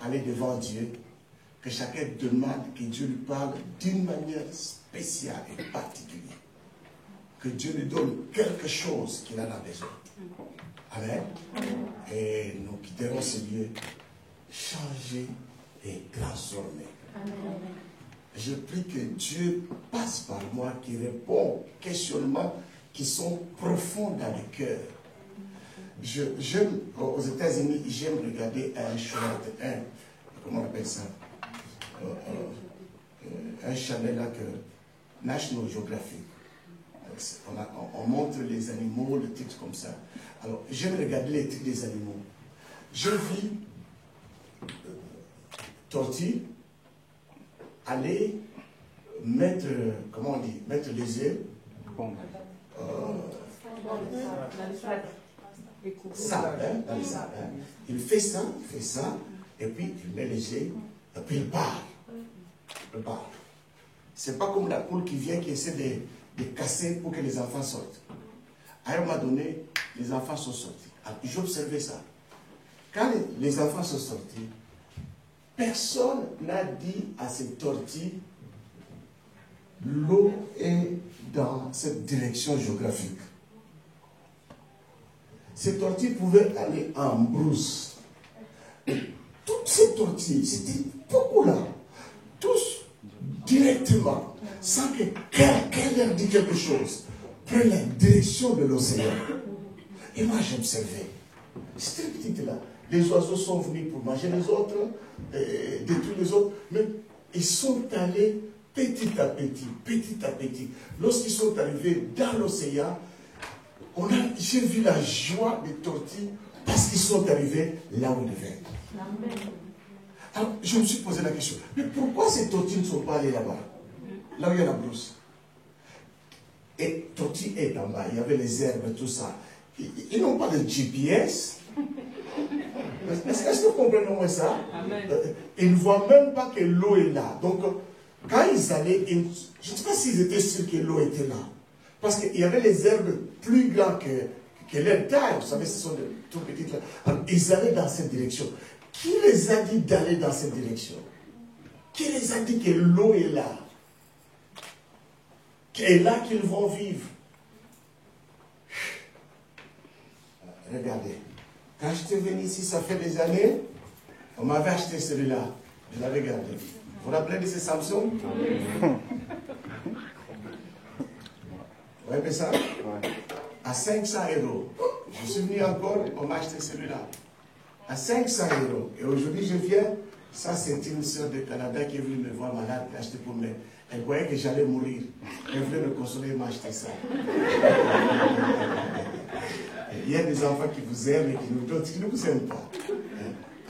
aller devant Dieu, que chacun demande que Dieu lui parle d'une manière spéciale et particulière. Que Dieu lui donne quelque chose qu'il en a besoin. Amen. Et nous quitterons ce lieu changés et transformés. Je prie que Dieu passe par moi, qui répond aux questionnements qui sont profonds dans le cœur. Aux États-Unis, j'aime regarder comment on appelle ça, un channel là que National Geographic. On montre les animaux, le titre comme ça. Alors, j'aime regarder les titres des animaux. Je vis tortue aller mettre, comment on dit, mettre les œufs. Sable, dans le sable. Il fait ça, et puis il met les œufs, et puis il part. C'est pas comme la poule qui vient, qui essaie de casser pour que les enfants sortent. À un moment donné, les enfants sont sortis. J'observais ça. Quand les enfants sont sortis, personne n'a dit à ces tortues, l'eau est dans cette direction géographique. Ces tortues pouvaient aller en brousse. Et toutes ces tortues, c'était beaucoup là, tous directement, sans que quelqu'un leur dise quelque chose, prennent la direction de l'océan. Et moi j'observais. C'était petit là. Les oiseaux sont venus pour manger les autres, détruire les autres, mais ils sont allés petit à petit. Lorsqu'ils sont arrivés dans l'océan, j'ai vu la joie des tortues parce qu'ils sont arrivés là où ils devaient être. Alors, je me suis posé la question, mais pourquoi ces tortues ne sont pas allées là-bas, là où il y a la brousse? Et tortue est en bas, il y avait les herbes, tout ça. Ils n'ont pas de GPS. Est-ce que vous comprenez moins ça? Ils ne voient même pas que l'eau est là. Donc, quand ils allaient, je ne sais pas s'ils étaient sûrs que l'eau était là. Parce qu'il y avait les herbes plus grandes que leur taille. Vous savez, ce sont des tout petites. Alors, ils allaient dans cette direction. Qui les a dit d'aller dans cette direction? Qui les a dit que l'eau est là? Et là qu'ils vont vivre? Regardez. Quand j'étais venu ici, ça fait des années, on m'avait acheté celui-là. Je l'avais gardé. Vous vous rappelez de ce Samsung? Vous voyez ça? À 500 €. Je suis venu encore, on m'a acheté celui-là. À 500 €. Et aujourd'hui, je viens. Ça, c'est une sœur de Canada qui est venue me voir malade, acheter pour moi. Elle voyait que j'allais mourir. Elle voulait me consoler et m'acheter ça. Il y a des enfants qui vous aiment et qui nous donnent, qui ne vous aiment pas.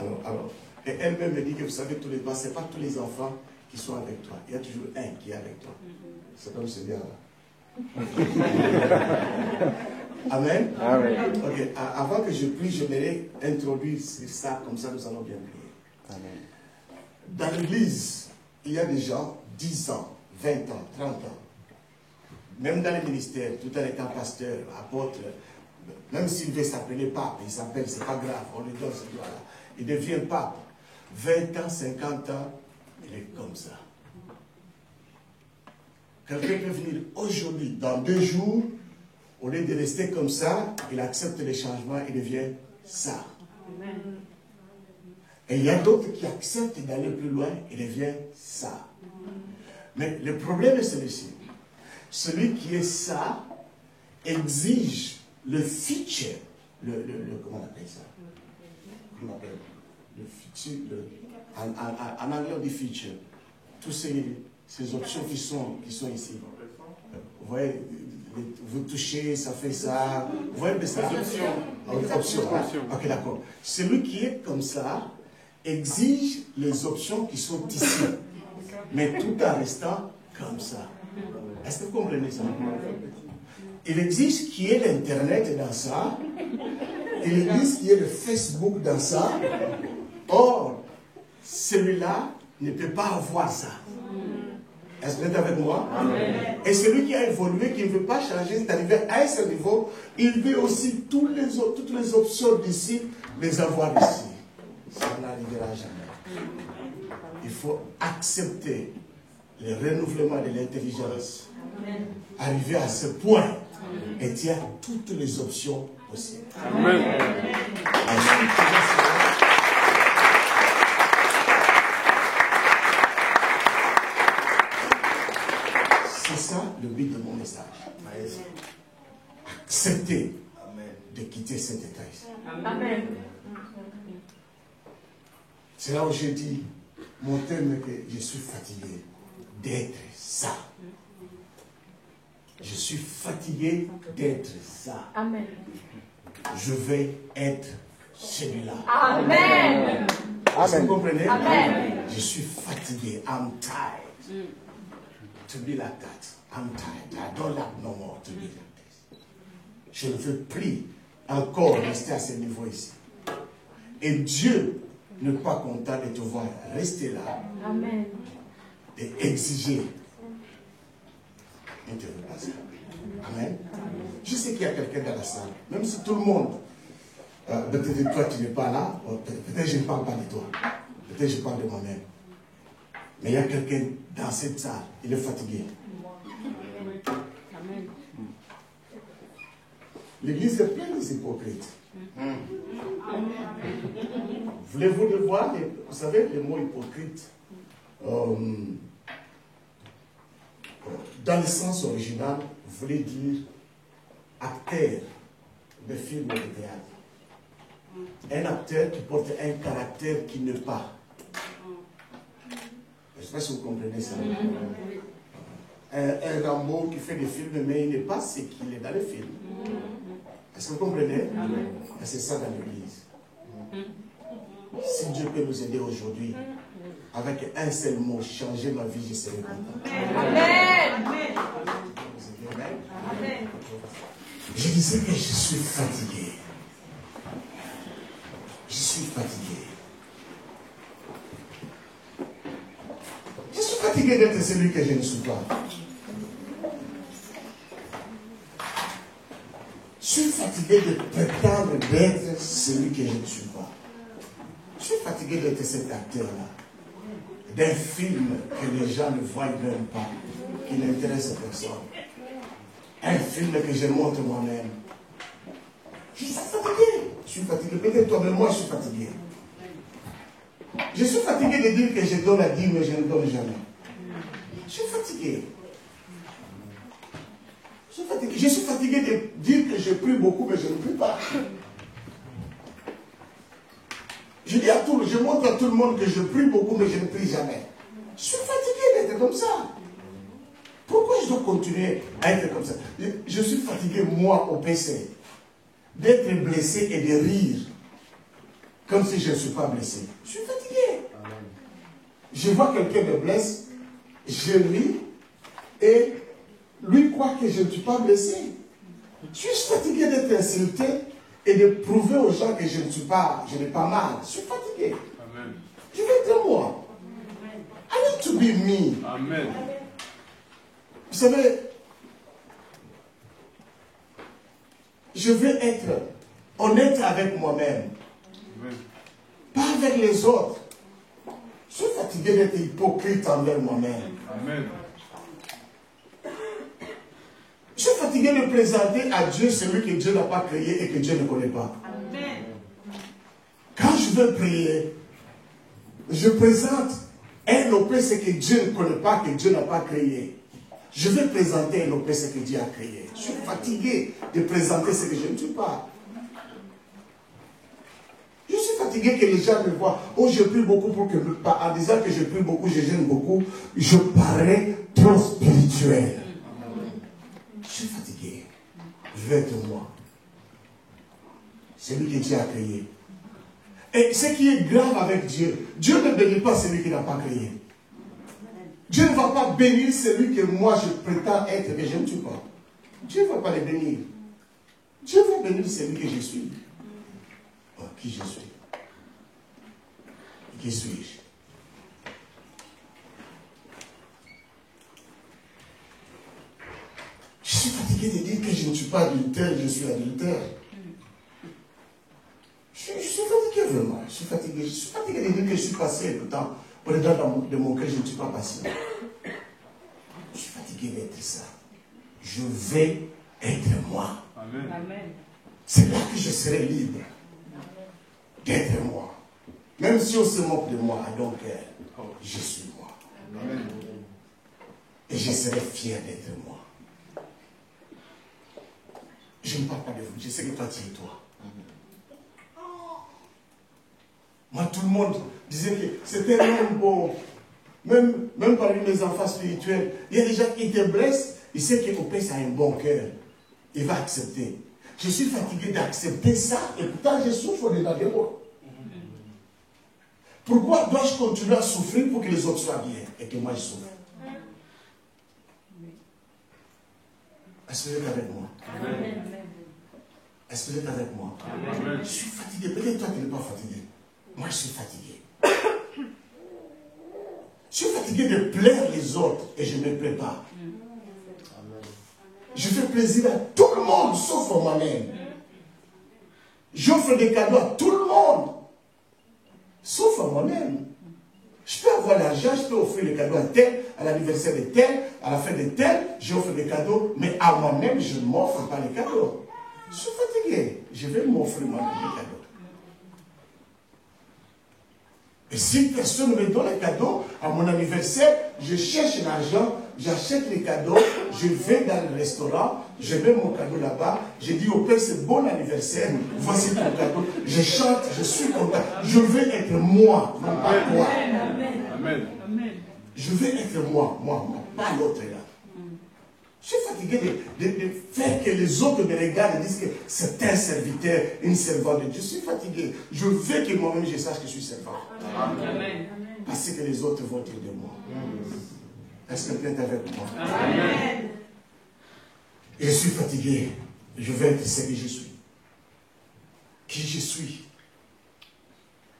Alors, et elle-même me dit que vous savez, ce n'est pas tous les enfants qui sont avec toi. Il y a toujours un qui est avec toi. C'est comme celui-là. Amen. Amen. Ok, avant que je prie, je vais introduire ça, comme ça nous allons bien prier. Amen. Dans l'église, il y a des gens, 10 ans, 20 ans, 30 ans. Même dans les ministères, tout en étant pasteur, apôtre, même s'il veut s'appeler pape, il s'appelle, c'est pas grave, on lui donne ce droit-là. Il devient pape. 20 ans, 50 ans, il est comme ça. Quelqu'un peut venir aujourd'hui, dans 2 jours, au lieu de rester comme ça, il accepte les changements et devient ça. Et il y a d'autres qui acceptent d'aller plus loin et deviennent ça. Mais le problème est celui-ci. Celui qui est ça exige le feature, comment on appelle ça? Comment on appelle? Le feature, en anglais on dit feature. Toutes ces options qui sont ici. Vous voyez, vous touchez, ça fait ça. Vous voyez, c'est des options. Ok, d'accord. Celui qui est comme ça exige les options qui sont ici, mais tout en restant comme ça. Est-ce que vous comprenez ça? Il existe qu'il y ait l'Internet dans ça. Il existe qu'il y ait le Facebook dans ça. Or, celui-là ne peut pas avoir ça. Est-ce que vous êtes avec moi? Amen. Et celui qui a évolué, qui ne veut pas changer, c'est arrivé à un seul niveau, il veut aussi toutes les options d'ici, les avoir ici. ça n'arrivera jamais. Il faut accepter le renouvellement de l'intelligence. Arriver à ce point, et tu as toutes les options possibles. Amen. C'est ça le but de mon message. Accepter de quitter cet état ici. Amen. C'est là où j'ai dit, mon thème est que je suis fatigué d'être ça. Je suis fatigué d'être ça. Amen. Je vais être celui-là. Amen. Vous comprenez? Amen. Je suis fatigué. I'm tired to be like that. I'm tired. I don't like no more to be like this. Je ne veux plus encore rester à ce niveau ici. Et Dieu n'est pas content de te voir rester là. Amen. Et exiger. Et te repasser. Amen. Je sais qu'il y a quelqu'un dans la salle. Même si tout le monde, peut-être toi tu n'es pas là, peut-être je ne parle pas de toi. Peut-être je parle de moi-même. Mais il y a quelqu'un dans cette salle, il est fatigué. Amen. L'église est pleine des hypocrites. Voulez-vous le voir? Vous savez, le mot hypocrite, dans le sens original, voulait dire acteur de film ou de théâtre. Un acteur qui porte un caractère qui n'est pas. Je ne sais pas si vous comprenez ça. Un Rambo qui fait des films, mais il n'est pas ce qu'il est dans les films. Est-ce que vous comprenez? C'est ça dans l'église. Si Dieu peut nous aider aujourd'hui, avec un seul mot, changer ma vie, je serai content. Amen. Amen. Je disais que je suis fatigué. Je suis fatigué. Je suis fatigué d'être celui que je ne suis pas. Je suis fatigué de prétendre d'être celui que je ne suis pas. Je suis fatigué d'être cet acteur-là. D'un film que les gens ne voient même pas, qui n'intéresse personne. Un film que je montre moi-même. Je suis fatigué. Je suis fatigué. Peut-être toi, mais moi, je suis fatigué. Je suis fatigué de dire que je donne la dîme, mais je ne donne jamais. Je suis fatigué. Je suis fatigué de dire que je prie beaucoup, mais je ne prie pas. Je montre à tout le monde que je prie beaucoup, mais je ne prie jamais. Je suis fatigué d'être comme ça. Pourquoi je dois continuer à être comme ça? Je suis fatigué, moi, au PC, d'être blessé et de rire, comme si je ne suis pas blessé. Je suis fatigué. Je vois quelqu'un me blesse, je ris, et lui croit que je ne suis pas blessé. Je suis fatigué d'être insulté et de prouver aux gens que je n'ai pas mal. Je suis fatigué. Amen. Je veux être moi. I need to be me. Amen. Vous savez, je veux être honnête avec moi-même. Pas avec les autres. Je suis fatigué d'être hypocrite envers moi-même. Amen. Je suis fatigué de présenter à Dieu celui que Dieu n'a pas créé et que Dieu ne connaît pas. Amen. Quand je veux prier, je présente un OPC que Dieu ne connaît pas, que Dieu n'a pas créé. Je vais présenter un OPC que Dieu a créé. Je suis fatigué de présenter ce que je ne suis pas. Je suis fatigué que les gens me voient. Oh, je prie beaucoup pour que, en disant que je prie beaucoup, je gêne beaucoup, je parais trop spirituel. Je suis fatigué. Je veux être moi. Celui que Dieu a créé. Et ce qui est grave avec Dieu, Dieu ne bénit pas celui qui n'a pas créé. Dieu ne va pas bénir celui que moi je prétends être, mais je ne suis pas. Dieu ne va pas le bénir. Dieu va bénir celui que je suis. Oh, qui je suis? Qui suis-je? Je suis fatigué de dire que je ne suis pas adultère, je suis adultère. Je suis fatigué vraiment, je suis fatigué. fatigué. Je suis fatigué de dire que je suis patient. Pourtant, au dedans de mon cœur, je ne suis pas patient. Je suis fatigué d'être ça. Je vais être moi. Amen. C'est là que je serai libre d'être moi. Même si on se moque de moi, donc je suis moi. Amen. Et je serai fier d'être moi. Je ne parle pas de vous, je sais que toi tu es toi. Moi, tout le monde disait que c'était un homme bon. Même parmi mes enfants spirituels, il y a des gens qui te blessent, il sait que Opès a un bon cœur. Il va accepter. Je suis fatigué d'accepter ça et pourtant je souffre dedans de moi. Pourquoi dois-je continuer à souffrir pour que les autres soient bien et que moi je souffre? Est-ce que vous êtes avec moi? Amen. Est-ce que vous êtes avec moi? Amen. Je suis fatigué. Peut-être toi qui n'es pas fatigué. Moi je suis fatigué. Je suis fatigué de plaire les autres et je ne me plais pas. Je fais plaisir à tout le monde sauf à moi-même. J'offre des cadeaux à tout le monde sauf à moi-même. Je peux avoir l'argent, je peux offrir les cadeaux à tel, à l'anniversaire de tel, à la fin de tel, j'offre des cadeaux, mais à moi-même, je ne m'offre pas les cadeaux. Je suis fatigué. Je vais m'offrir moi-même les cadeaux. Et si personne ne me donne les cadeaux, à mon anniversaire, je cherche l'argent, j'achète les cadeaux, je vais dans le restaurant, je mets mon cadeau là-bas, je dis au père, c'est bon anniversaire, voici ton cadeau, je chante, je suis content, je veux être moi, non pas toi. Amen. Je veux être moi, pas l'autre là. Je suis fatigué de faire que les autres me regardent et disent que c'est un serviteur, une servante de Dieu. Je suis fatigué. Je veux que moi-même je sache que je suis servant. Amen. Parce que les autres vont dire de moi. Est-ce que quelqu'un est avec moi? Amen. Et je suis fatigué. Je veux être ce que je suis. Qui je suis?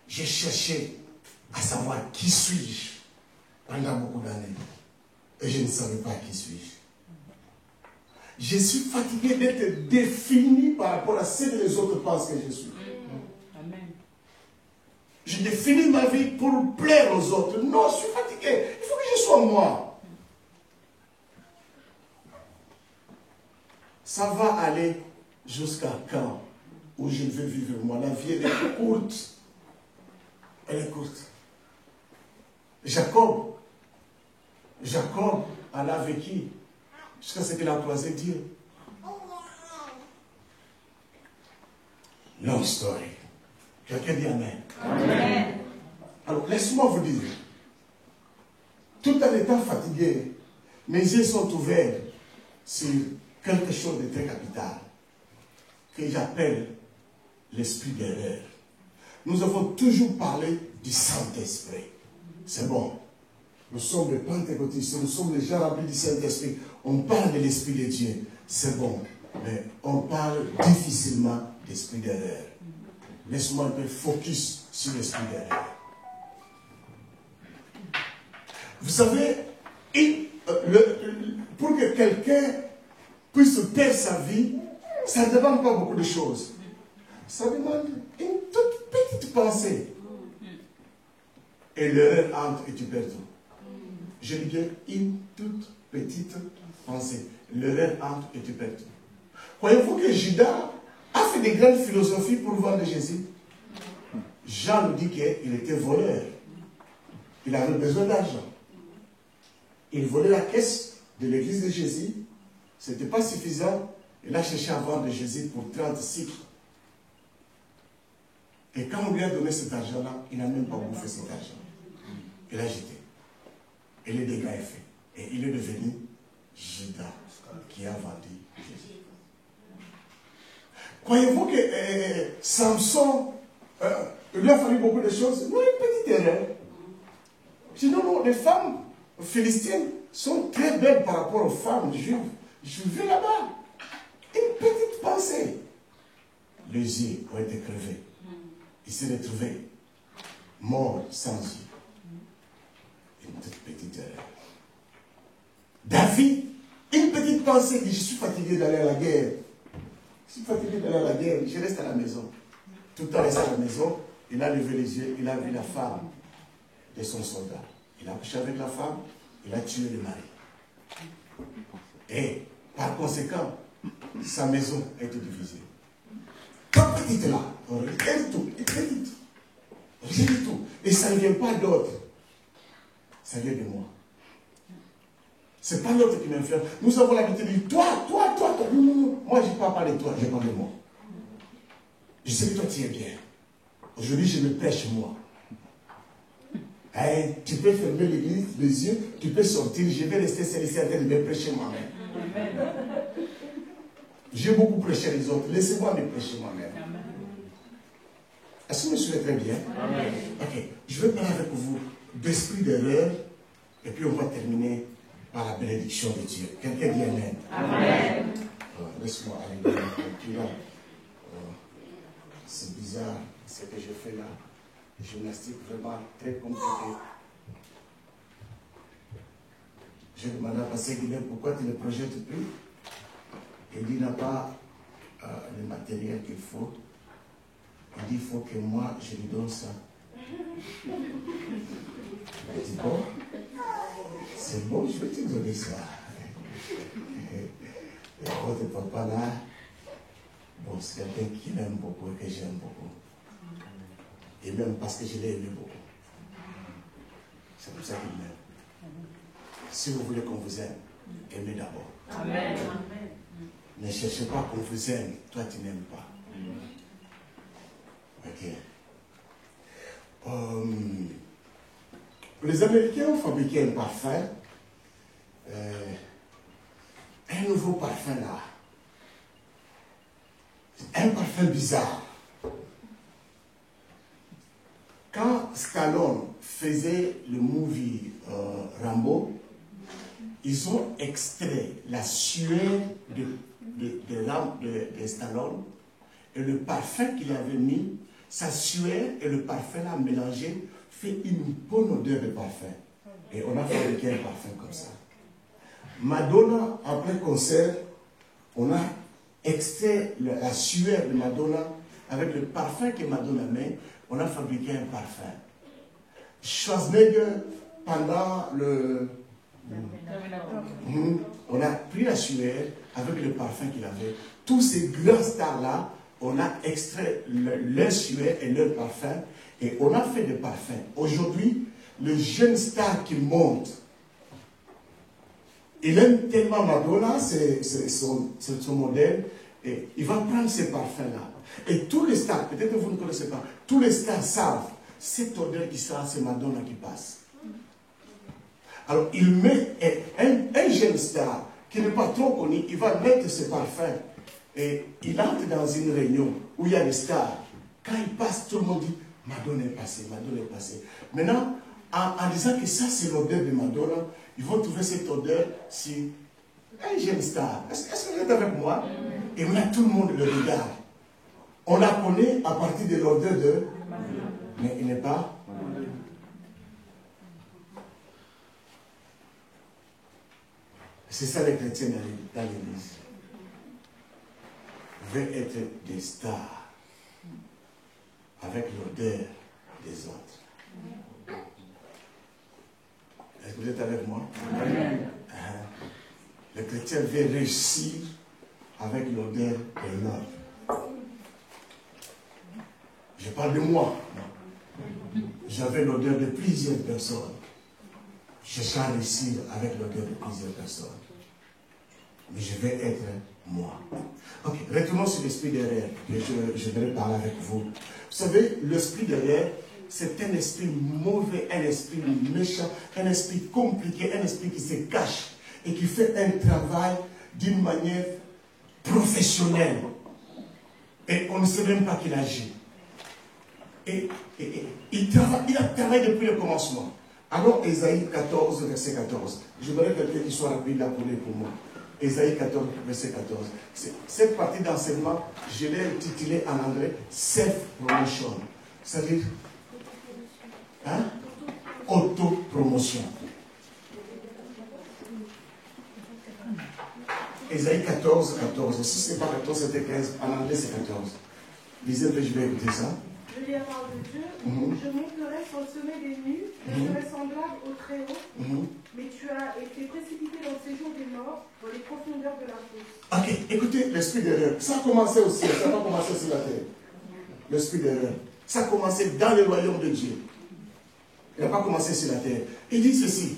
J'ai cherché à savoir qui suis-je pendant beaucoup d'années. Et je ne savais pas qui suis-je. Je suis fatigué d'être défini par rapport à ce que les autres pensent que je suis. Amen. Je définis ma vie pour plaire aux autres. Non, je suis fatigué. Il faut que je sois moi. Ça va aller jusqu'à quand où je vais vivre moi. La vie, elle est courte. Elle est courte. Jacob alla vécu jusqu'à ce qu'il a croisé Dieu. Long story. Quelqu'un dit Amen. Amen. Alors, laisse-moi vous dire, tout en étant fatigué, mes yeux sont ouverts sur quelque chose de très capital que j'appelle l'esprit d'erreur. Nous avons toujours parlé du Saint-Esprit. C'est bon. Nous sommes les pentecôtistes, nous sommes les gens remplis du Saint-Esprit. On parle de l'Esprit de Dieu, c'est bon. Mais on parle difficilement d'esprit d'erreur. Laisse-moi un peu focus sur l'esprit d'erreur. Vous savez, pour que quelqu'un puisse perdre sa vie, ça ne demande pas beaucoup de choses. Ça demande une toute petite pensée. Et l'erreur entre et tu perds tout. Je dis bien une toute petite pensée. L'erreur entre et tu perds tout. Croyez-vous que Judas a fait des grandes philosophies pour vendre Jésus? Jean nous dit qu'il était voleur. Il avait besoin d'argent. Il volait la caisse de l'église de Jésus. Ce n'était pas suffisant. Il a cherché à vendre Jésus pour 30 cycles. Et quand on lui a donné cet argent-là, il n'a même pas bouffé cet argent. Il a jeté. Et le dégât est fait. Et il est devenu Judas qui a vendu Jésus. Croyez-vous que Samson, il lui a fallu beaucoup de choses? Non, une petite erreur. Sinon, non, les femmes philistines sont très belles par rapport aux femmes juives. Je vais là-bas. Une petite pensée. Les yeux ont été crevés. Il s'est retrouvé mort sans yeux. Une toute petite erreur. David, une petite pensée, dit, je suis fatigué d'aller à la guerre. Je suis fatigué d'aller à la guerre, je reste à la maison. Tout le temps reste à la maison, il a levé les yeux, il a vu la femme de son soldat. Il a couché avec la femme, il a tué le mari. Et par conséquent, sa maison a été divisée. Quand il était là, rien du tout, rien du tout. Et ça ne vient pas d'autre. Ça vient de moi. Ce n'est pas l'autre qui m'influence. Nous avons l'habitude de dire, toi. Non, non. Moi, je ne parle pas de toi, je parle de moi. Je sais que toi, tu es bien. Aujourd'hui, je me prêche moi. Hein, tu peux fermer l'église, les yeux, tu peux sortir, je vais rester célibataire de me prêcher moi-même. J'ai beaucoup prêché les autres, laissez-moi me prêcher moi-même. Est-ce que vous me suivez très bien? Amen. Ok, je vais parler avec vous d'esprit d'erreur, et puis on va terminer par la bénédiction de Dieu. Quelqu'un dit Amen. Amen. Laisse-moi aller dans le là. C'est bizarre ce que je fais là. Gymnastique vraiment très compliqué. Je demande à Pasteur Guilhem pourquoi tu ne le projettes plus. Il dit il n'a pas le matériel qu'il faut. Il dit il faut que moi je lui donne ça. Il dit bon, c'est bon, je vais te donner ça. Et votre papa là, bon, c'est quelqu'un qui m'aime beaucoup et que j'aime beaucoup. Et même parce que je l'ai aimé beaucoup. C'est pour ça qu'il m'aime. Si vous voulez qu'on vous aime, aimez d'abord. Amen. Ne cherchez pas qu'on vous aime, toi tu n'aimes pas. Ok. Les Américains ont fabriqué un parfum. Un nouveau parfum là. Un parfum bizarre. Quand Stallone faisait le movie Rambo, ils ont extrait la sueur de Stallone et le parfum qu'il avait mis, sa sueur et le parfum là mélangé fait une bonne odeur de parfum. Et on a fabriqué un parfum comme ça. Madonna, après concert, on a extrait la sueur de Madonna avec le parfum que Madonna met. On a fabriqué un parfum. Schwarzenegger, pendant le... on a pris la sueur avec le parfum qu'il avait. Tous ces grands stars-là, on a extrait leur sueur et leur parfum et on a fait des parfums. Aujourd'hui, le jeune star qui monte, il aime tellement Madonna, c'est son modèle, et il va prendre ces parfums-là. Et tous les stars, peut-être que vous ne connaissez pas, tous les stars savent, cette odeur qui sort, c'est Madonna qui passe. Alors, il met un jeune star qui n'est pas trop connu, il va mettre ce parfum. Et il entre dans une réunion où il y a des stars. Quand il passe, tout le monde dit, Madonna est passée, Madonna est passée. Maintenant, en disant que ça, c'est l'odeur de Madonna, ils vont trouver cette odeur sur un jeune star. Est-ce que vous êtes avec moi? Et maintenant, tout le monde le regarde. On la connaît à partir de l'odeur de... Mais il n'est pas... C'est ça les chrétiens dans l'église. Veulent être des stars avec l'odeur des autres. Est-ce que vous êtes avec moi? Le chrétien veut réussir avec l'odeur de l'autre. Je parle de moi. J'avais l'odeur de plusieurs personnes. Je cherche à réussir avec l'odeur de plusieurs personnes. Mais je vais être moi. Ok, retournons sur l'esprit derrière. Je vais parler avec vous. Vous savez, l'esprit derrière, c'est un esprit mauvais, un esprit méchant, un esprit compliqué, un esprit qui se cache et qui fait un travail d'une manière professionnelle. Et on ne sait même pas qu'il agit. Et il a travaillé depuis le commencement. Alors, Ésaïe 14, verset 14. Je voudrais quelqu'un qui soit rapide là pour moi. Ésaïe 14, verset 14. Cette partie d'enseignement, je l'ai intitulée en anglais Self-Promotion. C'est-à-dire, auto-promotion. Ésaïe 14, 14. Si ce n'est pas 14, c'était 15. En anglais, c'est 14. Lisez, je vais écouter ça. Je lis la parole de Dieu. Je monterai sur le sommet des nues, je serai semblable au Très-Haut, mais tu as été précipité dans le séjour des morts, dans les profondeurs de la fosse. Ok, écoutez, l'esprit d'erreur. Ça a commencé au ciel, ça n'a pas commencé sur la terre. L'esprit d'erreur. Ça a commencé dans le royaume de Dieu. Il n'a pas commencé sur la terre. Il dit ceci,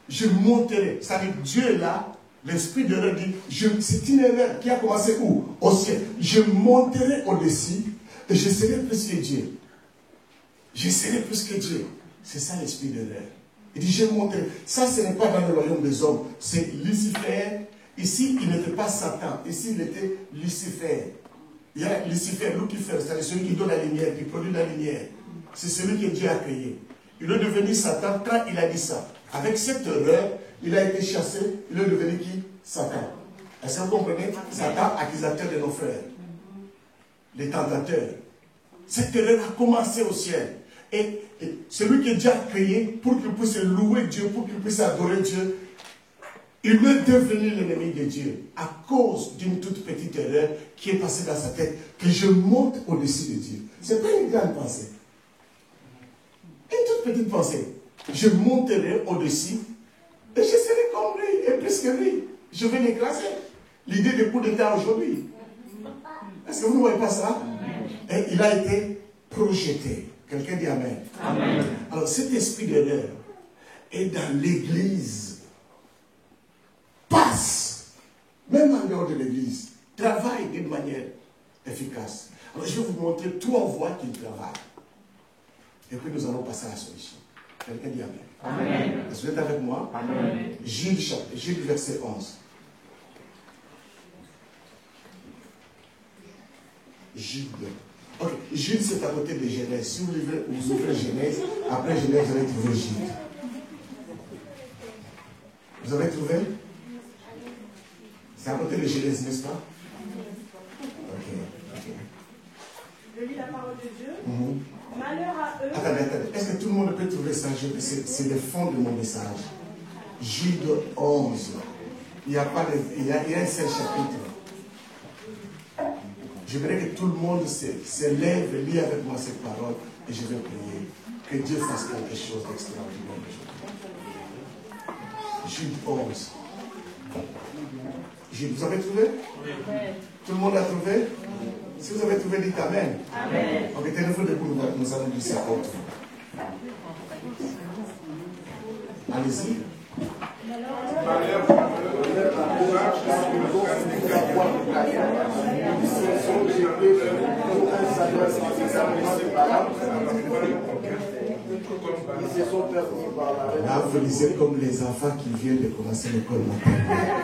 je monterai. Ça veut dire Dieu là, l'esprit d'erreur dit, c'est une erreur qui a commencé où? Au ciel. Je monterai au-dessus et je serai plus que Dieu. Je serai plus que Dieu. C'est ça l'esprit d'erreur. Il dit, je monterai. Ça, ce n'est pas dans le royaume des hommes. C'est Lucifer. Ici, il n'était pas Satan. Ici, il était Lucifer. Il y a Lucifer, Lucifer, c'est celui qui donne la lumière, qui produit la lumière. C'est celui que Dieu a créé. Il est devenu Satan quand il a dit ça. Avec cette erreur, il a été chassé. Il est devenu qui? Satan. Est-ce que vous comprenez? Satan, accusateur de nos frères. Les tentateurs. Cette erreur a commencé au ciel. Et celui que Dieu a créé pour qu'il puisse louer Dieu, pour qu'il puisse adorer Dieu, il est devenu l'ennemi de Dieu à cause d'une toute petite erreur qui est passée dans sa tête, que je monte au-dessus de Dieu. Ce n'est pas une grande pensée. Une toute petite pensée. Je monterai au-dessus et je serai comme lui et plus que lui. Je vais l'écraser. L'idée de coup d'État aujourd'hui. Est-ce que vous ne voyez pas ça? Et il a été projeté. Quelqu'un dit Amen. Amen. Alors cet esprit d'erreur est dans l'église. Passe, même en dehors de l'église, travaille d'une manière efficace. Alors je vais vous montrer trois voies qu'il travaille. Et puis nous allons passer à la solution. Quelqu'un dit Amen. Amen. Est-ce que vous êtes avec moi? Amen. Jude verset 11. Jude. Ok, Jude c'est à côté de Genèse. Si vous ouvrez Genèse, après Genèse, vous allez trouver Jude. Vous avez trouvé? C'est à côté de Genèse, n'est-ce pas? Ok. Je lis la parole de Dieu. Malheur à eux. Attendez. Est-ce que tout le monde peut trouver ça? C'est le fond de mon message. Jude 11. Il y a un seul chapitre. Je voudrais que tout le monde se lève et lit avec moi cette parole et je vais prier. Que Dieu fasse quelque chose d'extraordinaire aujourd'hui. Jude 11. Vous avez trouvé? Oui. Tout le monde a trouvé? Si vous avez trouvé, dites Amen. Amen. Ok, tenez-vous debout, nous allons dire ça autre. Allez-y. Là, vous lisez comme les enfants qui viennent de commencer l'école maternelle.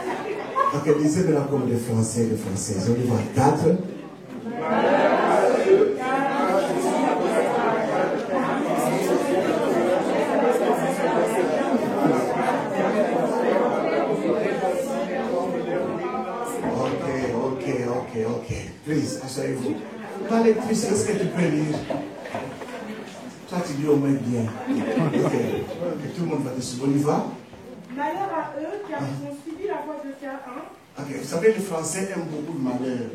Ok, lisez maintenant comme les Français et les Françaises. On y va 4. Ok. Please, asseyez-vous. Ma lectrice, est-ce que tu peux lire? Toi, tu dis au moins bien. Ok. Tout le monde va te suivre. On y va? Malheur à eux, car ils ont suivi la voie de Caïn. Ok, vous savez, les Français aiment beaucoup le malheur.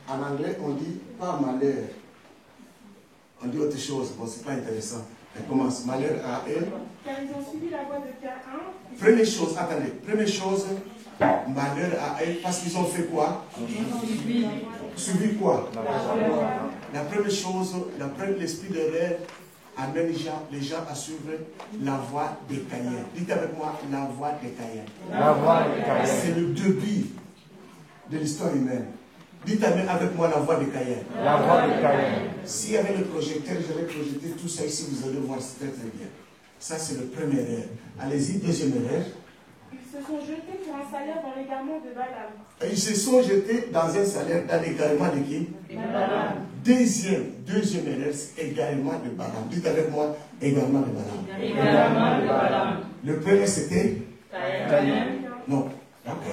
En anglais, on dit pas malheur. On dit autre chose. Bon, c'est pas intéressant. Elle commence. Malheur à eux. Car ils ont suivi la voie de Caïn. Première chose, attendez. Première chose, malheur à eux, parce qu'ils ont fait quoi? Suivi quoi? La première chose, d'après l'esprit de rêve, amène les gens à suivre la voie des Caïns. Dites avec moi, la voie des Caïns. La voie des Caïns. C'est le début de l'histoire humaine. Dites avec moi la voie des Caïns. La voie des Caïns. S'il y avait le projecteur, j'avais projeté tout ça ici, vous allez voir, c'est très très bien. Ça, c'est le premier erreur. Allez-y, deuxième erreur. Ils se sont jetés pour un salaire dans l'égarement de Balaam. Ils se sont jetés dans un salaire, dans l'égarement de qui? Deuxième erreur, c'est également de Balaam. Dites avec moi, également de Balaam. Également de Balaam. Le premier, c'était? Caïn. Non. Ok.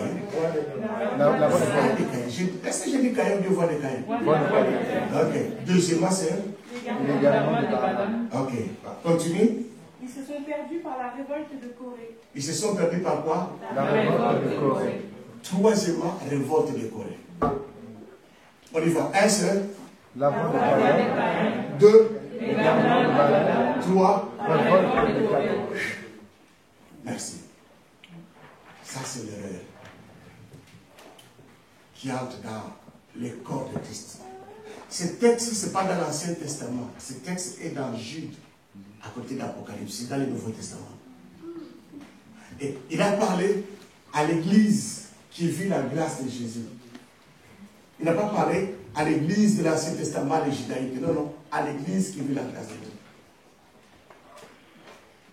Est-ce que j'ai dit Caïn ou deux voix de Caïn? Ok. Deuxièmement, c'est? Également de Balaam. Ok. Continue. Ils se sont perdus par la révolte de Corée. Ils se sont perdus par quoi? La révolte de Corée. Troisièmement, révolte de Corée. On y va. Un seul. La voix de Caïn. 2, L'éternel de Balaam. 3. Révolte de Caïn. Merci. Ça, c'est l'erreur qui entre dans les corps de Christ. Ce texte, ce n'est pas dans l'Ancien Testament. Ce texte est dans Jude, à côté d'Apocalypse, c'est dans le Nouveau Testament. Et il a parlé à l'église qui vit la grâce de Jésus. Il n'a pas parlé à l'église de l'Ancien Testament, les judaïques. Non, non, à l'église qui vit la grâce de Dieu.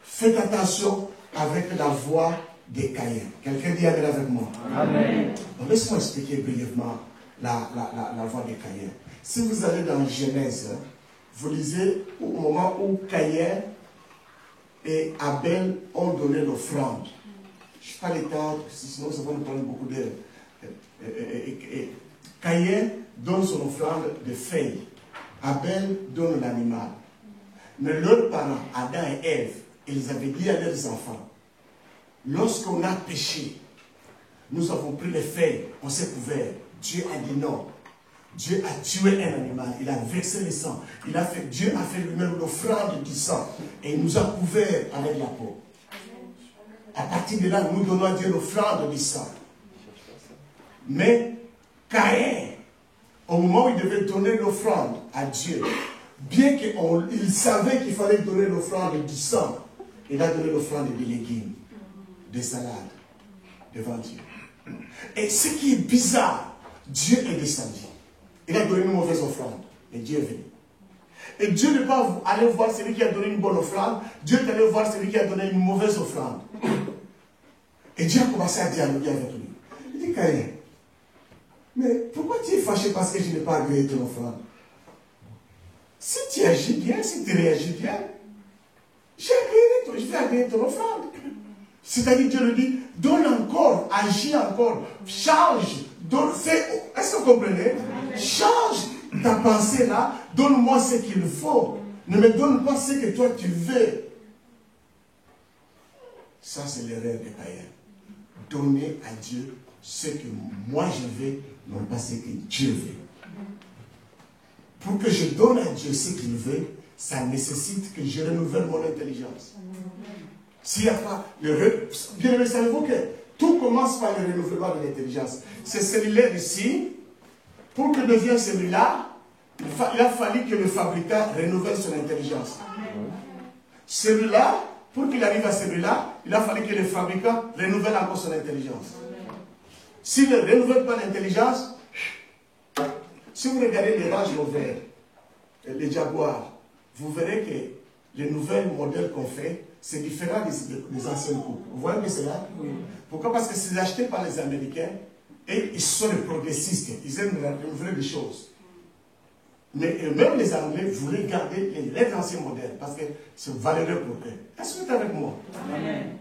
Faites attention avec la voix des Caïns. Quelqu'un dit Amen avec moi. Amen. Laisse-moi expliquer brièvement la voix des Caïns. Si vous allez dans Genèse, vous lisez au moment où Caïn et Abel ont donné l'offrande. Je n'ai pas le temps, sinon ça va nous prendre beaucoup d'heures. Caïn donne son offrande de feuilles. Abel donne l'animal. Mais leurs parents, Adam et Ève, ils avaient dit à leurs enfants, lorsqu'on a péché, nous avons pris les feuilles, on s'est couvert. Dieu a dit non. Dieu a tué un animal, il a versé le sang. Dieu a fait lui-même l'offrande du sang et il nous a couverts avec la peau. À partir de là, nous donnons à Dieu l'offrande du sang. Mais Caïn, au moment où il devait donner l'offrande à Dieu, bien qu'il savait qu'il fallait donner l'offrande du sang, il a donné l'offrande des légumes, des salades, devant Dieu. Et ce qui est bizarre, Dieu est descendu. Il a donné une mauvaise offrande. Et Dieu est venu. Et Dieu n'est pas allé voir celui qui a donné une bonne offrande. Dieu est allé voir celui qui a donné une mauvaise offrande. Et Dieu a commencé à dialoguer avec lui. Il dit, Caïn, mais pourquoi tu es fâché parce que je n'ai pas agréé ton offrande? Si tu agis bien, si tu réagis bien, je vais agréer ton offrande. C'est-à-dire, Dieu lui dit, donne encore, agis encore, change, donne, est-ce que vous comprenez? Change ta pensée là, donne-moi ce qu'il faut. Ne me donne pas ce que toi tu veux. Ça, c'est l'erreur de Caïn. Donner à Dieu ce que moi je veux, non pas ce que Dieu veut. Pour que je donne à Dieu ce qu'il veut, ça nécessite que je renouvelle mon intelligence. S'il n'y a pas le... Bien aimé, savez-vous que tout commence par le renouvellement de l'intelligence. C'est celui-là ici, pour que devienne celui-là, il a fallu que le fabricant renouvelle son intelligence. Celui-là, pour qu'il arrive à celui-là, il a fallu que le fabricant renouvelle encore son intelligence. S'il ne renouvelle pas l'intelligence, si vous regardez les Range Rover, les Jaguars, vous verrez que les nouveaux modèles qu'on fait, c'est différent des anciennes coupes. Vous voyez que c'est là? Oui. Pourquoi? Parce que c'est acheté par les Américains et ils sont des progressistes. Ils aiment renouveler les choses. Mais même les Anglais voulaient garder les anciens modèles parce que c'est valeureux pour eux. Est-ce que vous êtes avec moi? Amen.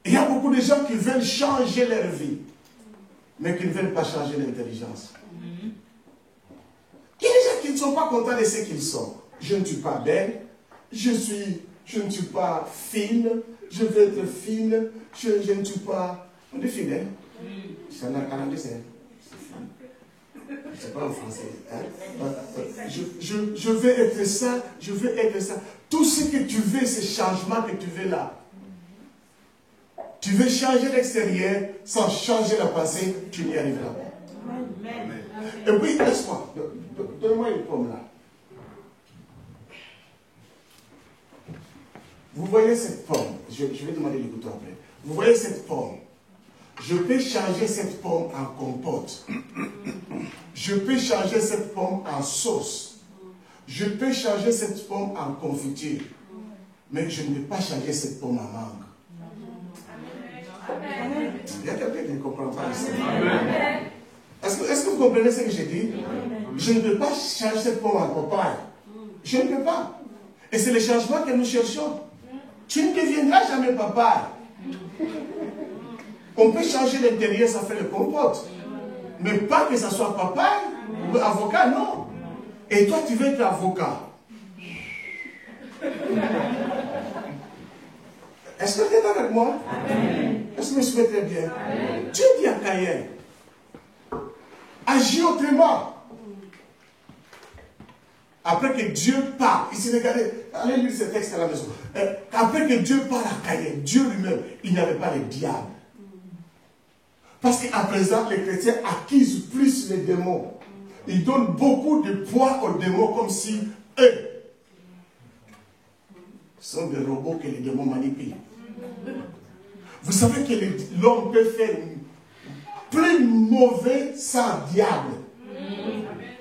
Il y a beaucoup de gens qui veulent changer leur vie, mais qui ne veulent pas changer l'intelligence. Il y a des gens qui ne sont pas contents de ce qu'ils sont. Je ne suis pas belle, je ne suis pas fine, je veux être fine, je ne suis pas... On dit fine, hein? C'est en canadien, c'est pas en français. Hein? Je veux être ça, je veux être ça. Tout ce que tu veux, ces changements que tu veux là. Tu veux changer l'extérieur sans changer la pensée, tu n'y arriveras pas. Amen. Et puis, laisse-moi, donne-moi une pomme là. Vous voyez cette pomme, je vais demander le couteau après. Vous voyez cette pomme. Je peux changer cette pomme en compote. Je peux changer cette pomme en sauce. Je peux changer cette pomme en confiture. Mais je ne peux pas changer cette pomme en mangue. Il y a quelqu'un qui ne comprend pas ici. Est-ce que vous comprenez ce que j'ai dit? Je ne peux pas changer cette pomme en papaye. Je ne peux pas. Et c'est le changement que nous cherchons. Tu ne deviendras jamais papaye. On peut changer l'intérieur, ça fait le compote. Mais pas que ça soit papaye ou avocat, non. Et toi, tu veux être avocat. Est-ce que tu es avec moi? Est-ce que je me souviens très bien? Amen. Dieu dit à Caïn, agit autrement. Après que Dieu parle, ici regardez, allez lire ce texte à la maison. Après que Dieu parle à Caïn, Dieu lui-même, il n'y avait pas le diable. Parce qu'à présent, les chrétiens accusent plus les démons. Ils donnent beaucoup de poids aux démons comme si eux sont des robots que les démons manipulent. Vous savez que l'homme peut faire plus mauvais sans diable.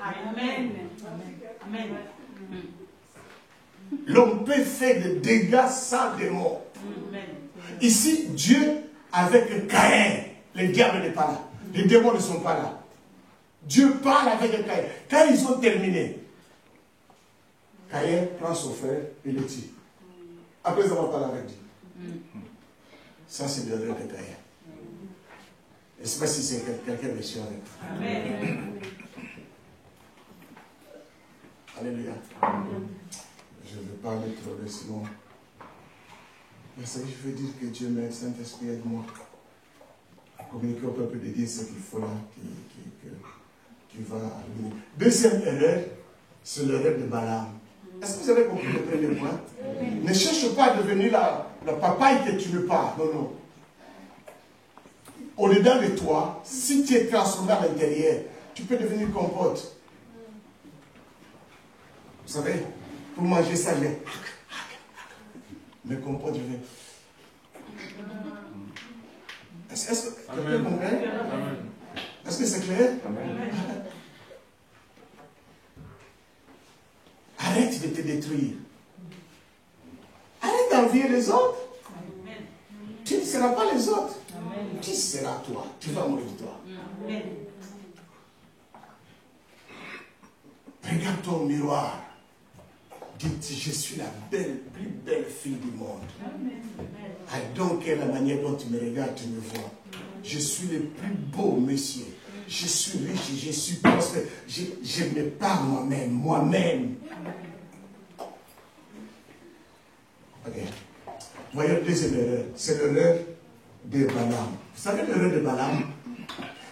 Amen. Amen. L'homme peut faire des dégâts sans démon. Ici, Dieu, avec Caïn, le diable n'est pas là. Les démons ne sont pas là. Dieu parle avec Caïn. Quand ils ont terminé, Caïn prend son frère et le tue. Après avoir parlé avec Dieu. Ça, c'est l'erreur de Caïn. Je ne sais pas si c'est quelqu'un de sûr. Amen. Alléluia. Je ne vais pas aller trop loin, sinon. Mais ça, je veux dire que Dieu m'aide, Saint-Esprit, aide-moi à communiquer au peuple de Dieu ce qu'il faut là, qui va arriver. Deuxième erreur, c'est l'erreur de Balaam. Est-ce que vous avez compris le premier point? Ne cherche pas à devenir la papaye que tu veux pas. Non, non. Au-dedans de toi, si tu es transformé à l'intérieur, tu peux devenir compote. Vous savez, pour manger ça, je vais. Mais compote, je vais. Est-ce que quelqu'un comprend? Est-ce que c'est clair? Arrête de te détruire. Arrête d'envier les autres. Tu ne seras pas les autres. Tu seras toi. Tu vas mourir de toi. Regarde-toi au miroir. Dites, je suis la plus belle fille du monde. I don't care la manière dont tu me regardes, tu me vois. Je suis le plus beau monsieur. Je suis riche, je suis prospère. Je me parle moi-même. Ok. Voyons la deuxième erreur. C'est l'erreur de Balaam. Vous savez l'erreur de Balaam?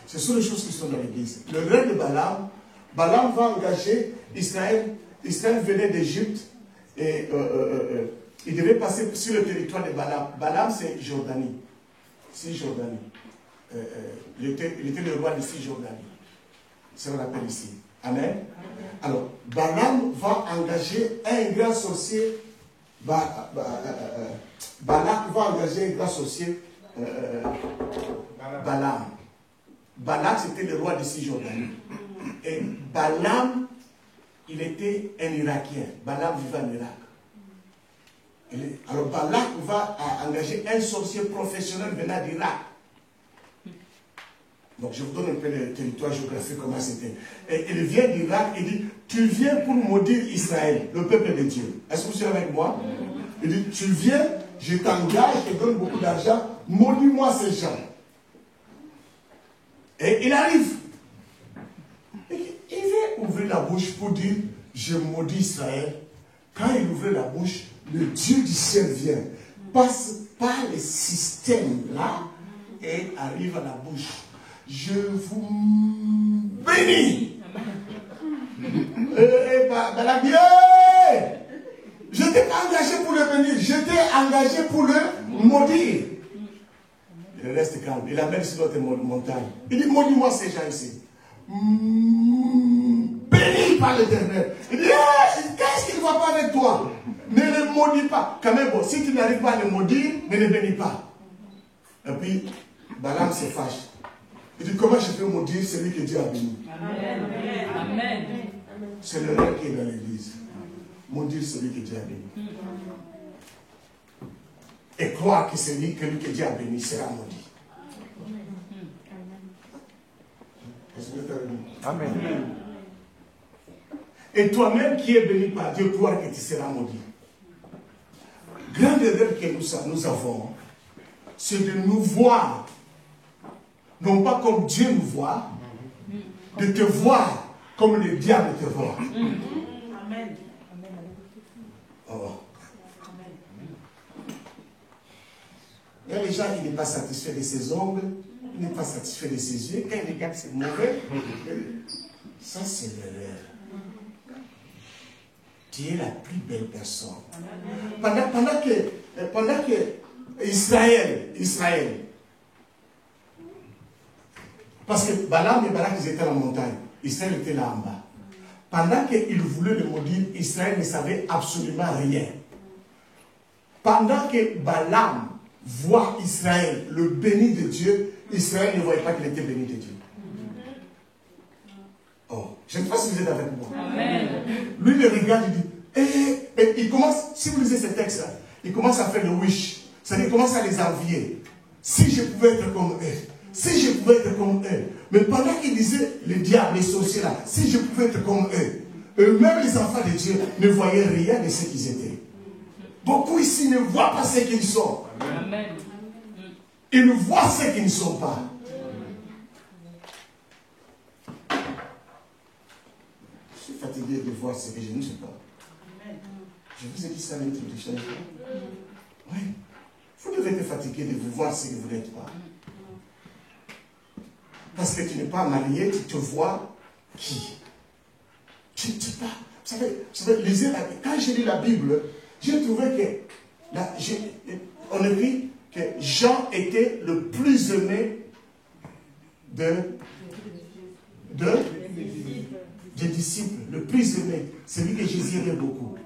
Ce sont les choses qui sont dans l'église. L'erreur de Balaam, Balaam va engager Israël. Israël venait d'Égypte et il devait passer sur le territoire de Balaam. Balaam, c'est Jordanie. Cisjordanie. Il était le roi de Cisjordanie. Ça on l'appelle ici. Amen. Alors, Balaam va engager un grand sorcier. Balak va engager un grand sorcier. Balaam. Balak, c'était le roi de Cisjordanie. Et Balaam, il était un Irakien. Balaam vivait en Irak. Alors Balak va engager un sorcier professionnel venant d'Irak. Donc je vous donne un peu le territoire géographique, comment c'était. Et il vient d'Irak et dit, tu viens pour maudire Israël, le peuple de Dieu. Est-ce que vous êtes avec moi? Il dit, tu viens, je t'engage, je te donne beaucoup d'argent, maudis-moi ces gens. Et il arrive. Il vient ouvrir la bouche pour dire, je maudis Israël. Quand il ouvre la bouche, le Dieu du ciel vient, passe par le système là et arrive à la bouche. Je vous bénis. Balak dit, je ne t'ai pas engagé pour le bénir, je t'ai engagé pour le maudire. Il reste calme, il amène sur notre montagne. Il dit, maudis-moi ces gens ici. Béni par l'Éternel. Il dit, qu'est-ce qui ne va pas avec toi? Ne le maudis pas. Quand même, bon, si tu n'arrives pas à le maudire, ne le bénis pas. Et puis, Balaam se fâche. Il dit, comment je peux maudire celui que Dieu a béni? Amen. Amen. C'est l'erreur qui est dans l'église. Maudire celui que Dieu a béni. Et croire que celui que Dieu a béni sera maudit. Amen. Et toi-même qui es béni par Dieu, croire que tu seras maudit. Grande erreur que nous avons, c'est de nous voir, non pas comme Dieu nous voit, de te voir comme le diable te voit. Amen. Oh. Il y a des gens qui ne sont pas satisfaits de ses ongles, n'est pas satisfait de ses yeux, quand il regarde c'est mauvais, ça c'est l'erreur. Tu es la plus belle personne. Pendant que Israël, parce que Balaam et Balak ils étaient à la montagne, Israël était là en bas. Pendant qu'ils voulaient le maudire, Israël ne savait absolument rien. Pendant que Balaam voit Israël, le béni de Dieu, Israël ne voyait pas qu'il était béni de Dieu. Oh, je ne sais pas si vous êtes avec moi. Amen. Lui, il regarde, il dit, et il commence, si vous lisez ce texte-là, il commence à faire le wish. C'est-à-dire, il commence à les envier. Si je pouvais être comme eux. Si je pouvais être comme eux. Mais pendant qu'il disait, le diable, les sorciers là, si je pouvais être comme eux, eux-mêmes, les enfants de Dieu, ne voyaient rien de ce qu'ils étaient. Beaucoup ici ne voient pas ce qu'ils sont. Amen. Ils voient ce qu'ils ne sont pas. Je suis fatigué de voir ce que je ne sais pas. Je vous ai dit ça à l'introduction. Oui. Vous devez être fatigué de vous voir ce que vous n'êtes pas. Parce que tu n'es pas marié, tu te vois qui? Tu ne sais pas. Vous savez, lisez quand j'ai lu la Bible, j'ai trouvé que, on écrit que Jean était le plus aimé des disciples, le plus aimé, celui que Jésus aimait beaucoup.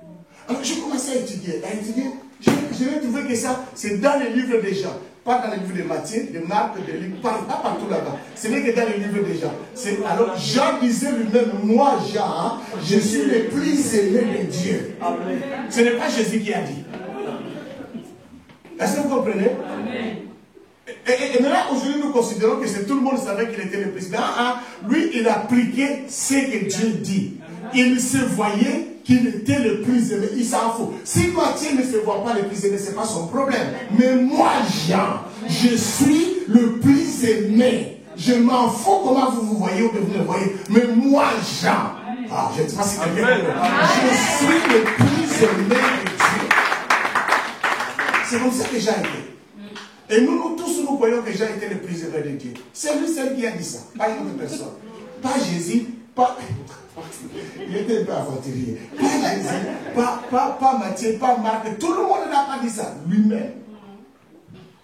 Alors j'ai commencé à étudier. Je vais trouver que ça, c'est dans les livres des gens. Pas dans les livres de Matthieu, de Marc, de Luc, pas partout là-bas. Ce n'est que dans les livres des gens. Alors Jean disait lui-même, moi Jean, je suis le plus aimé de Dieu. Ce n'est pas Jésus qui a dit. Est-ce que vous comprenez? Et maintenant, aujourd'hui, nous considérons que tout le monde savait qu'il était le plus aimé. Lui, il appliquait ce que Dieu dit. Il se voyait qu'il était le plus aimé. Il s'en fout. Si Matthieu ne se voit pas le plus aimé, ce n'est pas son problème. Mais moi, Jean, je suis le plus aimé. Je m'en fous comment vous vous voyez ou que vous ne voyez. Mais moi, Jean, je ne sais pas si quelqu'un je suis le plus aimé de Dieu. C'est comme ça que Jean était. Et nous tous, nous croyons que Jean était le plus aimé de Dieu. C'est lui seul qui a dit ça. Pas une autre personne. Pas Jésus, pas... Il était un peu aventurier. Pas Jésus, pas Matthieu, pas Marc. Tout le monde n'a pas dit ça. Lui-même.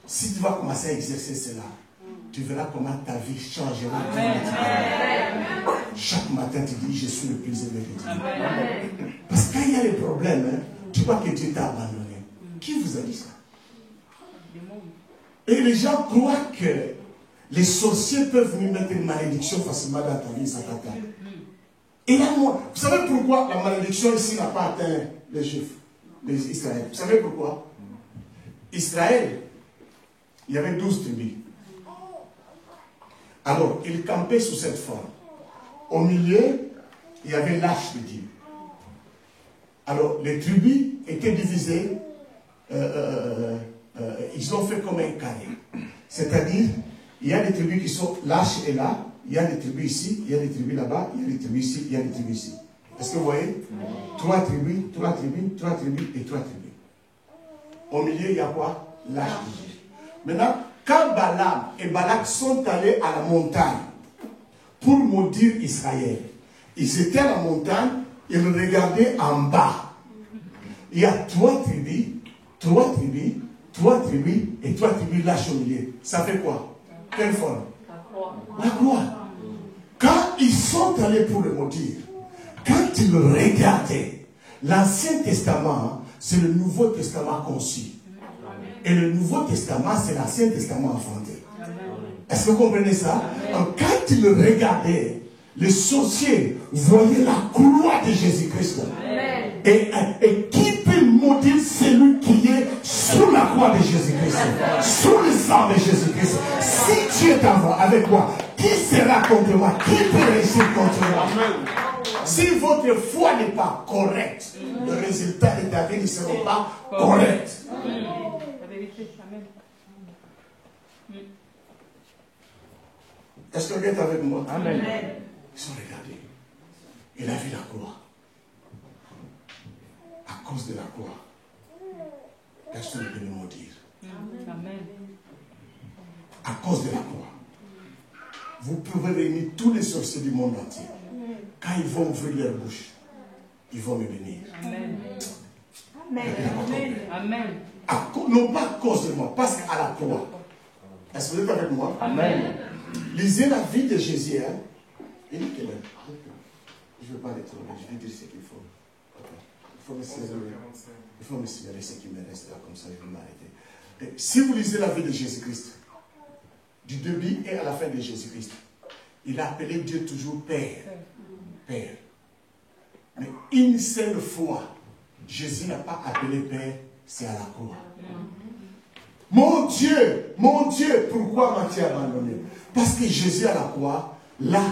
Si tu vas commencer à exercer cela, tu verras comment ta vie changera. Chaque matin, tu dis, je suis le plus aimé de Dieu. Parce que quand il y a des problèmes, tu crois que Dieu t'a abandonné. Qui vous a dit ça? Et les gens croient que les sorciers peuvent venir mettre une malédiction facilement dans ta vie, ça t'atteint. Et là, moi, vous savez pourquoi la malédiction ici n'a pas atteint les Juifs, les Israéliens? Vous savez pourquoi? Israël, il y avait 12 tribus. Alors, ils campaient sous cette forme. Au milieu, il y avait l'arche de Dieu. Alors, les tribus étaient divisées, ils ont fait comme un carré. C'est-à-dire, il y a des tribus qui sont, l'arche est là, il y a des tribus ici, il y a des tribus là-bas, il y a des tribus ici, il y a des tribus ici. Est-ce que vous voyez? 3 tribus, 3 tribus, 3 tribus et 3 tribus. Au milieu, il y a quoi? L'arche de Dieu. Maintenant, quand Balaam et Balak sont allés à la montagne pour maudire Israël, ils étaient à la montagne, ils regardaient en bas. Il y a 3 tribus, 3 tribus, 3 tribus et 3 tribus lâches au milieu. Ça fait quoi? Quelle forme? La croix. Quand ils sont allés pour le maudire, quand ils regardaient, l'Ancien Testament, c'est le Nouveau Testament conçu. Et le Nouveau Testament, c'est l'Ancien Testament enfanté. Est-ce que vous comprenez ça? Quand ils regardaient, les sorciers voyaient la croix de Jésus-Christ. Et qui peut maudire celui qui est sous la croix de Jésus-Christ, sous le sang de Jésus-Christ? Si Dieu est avec moi, qui sera contre moi? Qui peut réussir contre moi? Si votre foi n'est pas correcte, le résultat de ta vie ne sera pas correct. Est-ce que vous êtes avec moi? Amen. Ils sont regardés. Il a vu la croix. À cause de la croix, personne ne peut nous maudire. Amen. À cause de la croix. vous pouvez réunir tous les sorciers du monde entier. Quand ils vont ouvrir leur bouche, ils vont me bénir. Amen. Amen. Amen. Non pas à cause de moi, parce qu'à la croix. Est-ce que vous êtes avec moi? Amen. Lisez la vie de Jésus. Hein? Il dit quelle heure? Je ne veux pas détourner, je vais dire ce qu'il faut. Il faut me signaler ce qui me reste là, comme ça je vais m'arrêter. Si vous lisez la vie de Jésus-Christ, du début et à la fin de Jésus-Christ, il a appelé Dieu toujours Père. Père. Mais une seule fois, Jésus n'a pas appelé Père, c'est à la croix. Mon Dieu, pourquoi m'as-tu abandonné? Parce que Jésus à la croix, là,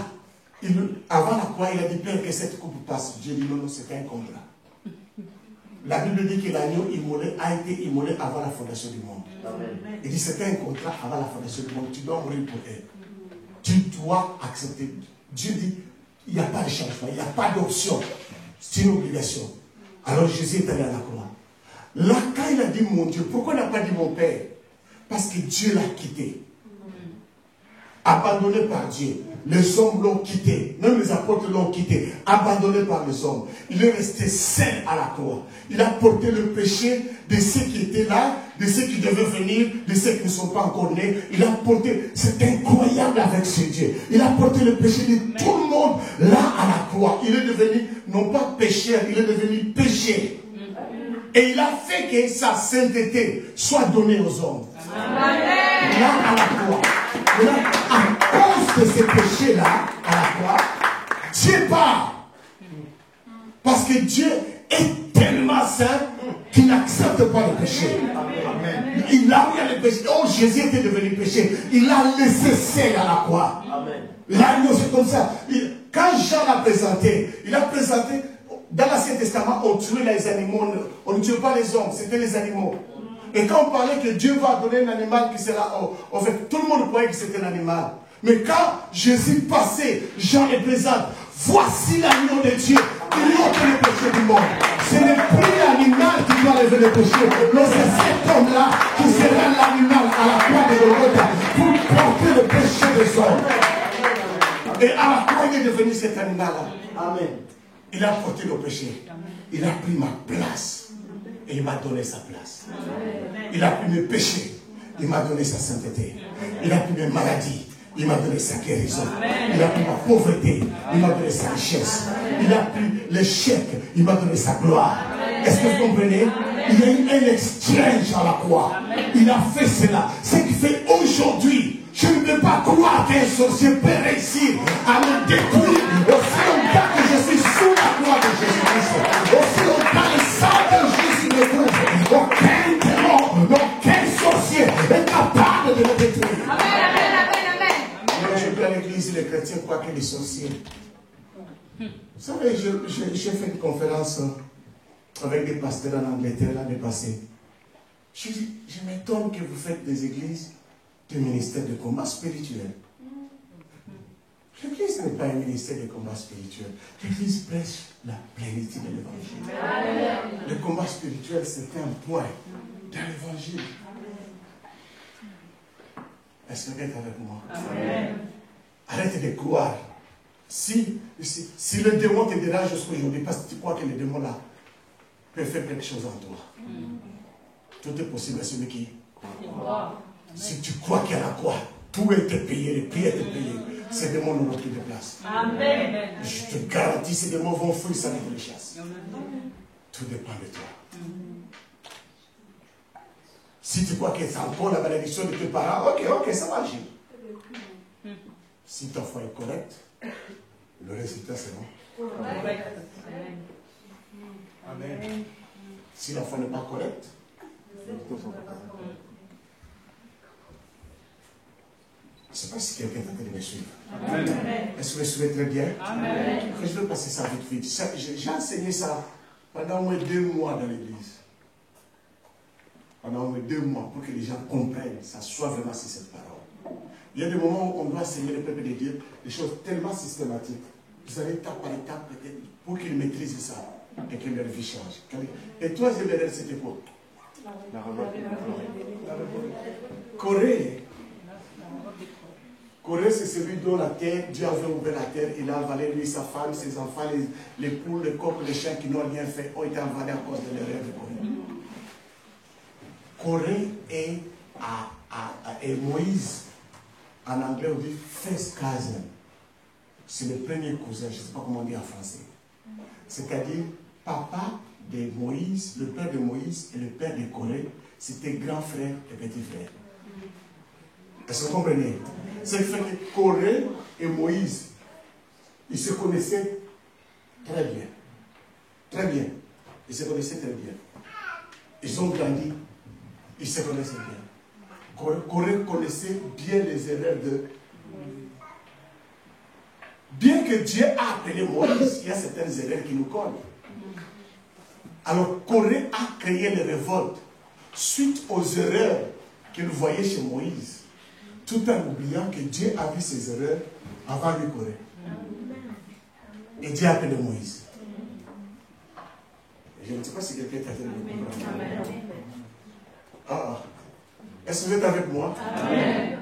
avant la croix, il a dit, Père, que cette coupe passe. Dieu dit, non, c'est un contrat. La Bible dit que l'agneau immolé a été immolé avant la fondation du monde. Amen. Il dit, c'est un contrat avant la fondation du monde. Tu dois mourir pour elle. Tu dois accepter. Dieu dit, il n'y a pas de changement, il n'y a pas d'option. C'est une obligation. Alors Jésus est allé à la croix. Là, quand il a dit mon Dieu, pourquoi il n'a pas dit mon Père? Parce que Dieu l'a quitté. Abandonné par Dieu. Les hommes l'ont quitté. Même les apôtres l'ont quitté. Abandonné par les hommes. Il est resté seul à la croix. Il a porté le péché de ceux qui étaient là, de ceux qui devaient venir, de ceux qui ne sont pas encore nés. Il a porté, c'est incroyable avec ce Dieu. Il a porté le péché de tout le monde là à la croix. Il est devenu, non pas pécheur, il est devenu péché. Et il a fait que sa sainteté soit donnée aux hommes. Amen. Là à la croix. Là, à cause de ces péchés-là, à la croix, Dieu part. Parce que Dieu est tellement saint qu'il n'accepte pas le péché. Amen. Il a eu le péché. Oh, Jésus était devenu péché. Il a laissé seul à la croix. L'agneau, c'est comme ça. Quand Jean l'a présenté, il a présenté, dans l'Ancien Testament, on tuait les animaux, on ne tuait pas les hommes, c'était les animaux. Et quand on parlait que Dieu va donner un animal qui sera, en fait, tout le monde croyait que c'était un animal. Mais quand Jésus passait, Jean le présente, voici l'agneau de Dieu qui ôte le péché du monde. Ce n'est plus l'animal qui doit lever le péché, mais c'est cet homme-là qui sera l'animal à la croix de Golgotha pour porter le péché des hommes. Et à la croix, il est devenu cet animal-là. Amen. Il a porté le péché. Il a pris ma place. Et il m'a donné sa place. Il a pris mes péchés. Il m'a donné sa sainteté. Il a pris mes maladies. Il m'a donné sa guérison. Il a pris ma pauvreté. Il m'a donné sa richesse. Il a pris l'échec. Il m'a donné sa gloire. Est-ce que vous comprenez? Il y a eu un exchange à la croix. Il a fait cela. Ce qui fait aujourd'hui, je ne peux pas croire qu'un sorcier peut réussir à me détruire. Aussi longtemps que je suis sous la croix de Jésus-Christ. Aussi longtemps le sang de Jésus me couvre. Aucun démon, aucun sorcier est capable de me détruire. Amen. Je peux à l'église, les chrétiens croient que les sorciers. Vous savez, j'ai fait une conférence avec des pasteurs en Angleterre l'année passée. Je m'étonne que vous faites des églises de ministère de combat spirituel. L'église n'est pas un ministère de combat spirituel. L'église prêche la plénitude de l'évangile. Le combat spirituel, c'est un point dans l'évangile. Est-ce que vous êtes avec moi? Amen. Arrête de croire. Si le démon te dérange jusqu'aujourd'hui, parce que tu crois que le démon là peut faire quelque chose en toi. Tout est possible à celui qui croit. Si tu crois qu'il y a la croix, tout est payé, les prix est payé. Ces démons n'auront plus de place. Amen. Je te garantis, ces démons vont fuir sans que tu les chasses. Tout dépend de toi. Si tu crois que c'est encore la malédiction de tes parents, ok, ça va agir. Si ton foi est correct, le résultat c'est bon. Amen. Si la foi n'est pas correcte, je ne sais pas si quelqu'un est en train de me suivre. Amen. Est-ce que vous me suivez très bien? Amen. Je vais passer ça vite. J'ai enseigné ça pendant au moins 2 mois dans l'église. Pendant au moins 2 mois pour que les gens comprennent, ça soit vraiment sur cette parole. Il y a des moments où on doit enseigner le peuple de Dieu des choses tellement systématiques. Vous allez étape par étape pour qu'ils maîtrisent ça et que leur vie change. Et troisième erreur, c'était quoi? Corée, c'est celui dont la terre, Dieu avait ouvert la terre, il a avalé lui, sa femme, ses enfants, les poules, les coqs, les chiens qui n'ont rien fait, ont été avalés à cause de l'erreur de Corée. Corée et Moïse, en anglais on dit first cousin. C'est le premier cousin, je ne sais pas comment on dit en français. C'est-à-dire, papa de Moïse, le père de Moïse et le père de Corée, c'était grand frère et petit frère. Est-ce que vous comprenez? C'est le fait que Corée et Moïse, ils se connaissaient très bien. Très bien. Ils se connaissaient très bien. Ils ont grandi. Ils se connaissaient bien. Corée connaissait bien les erreurs de... Bien que Dieu a appelé Moïse, il y a certaines erreurs qui nous collent. Alors Corée a créé les révoltes suite aux erreurs qu'il voyait chez Moïse, tout en oubliant que Dieu a vu ses erreurs avant lui, Corée. Et Dieu a appelé Moïse. Je ne sais pas si quelqu'un est en train de comprendre. Ah, est-ce que vous êtes avec moi? Amen.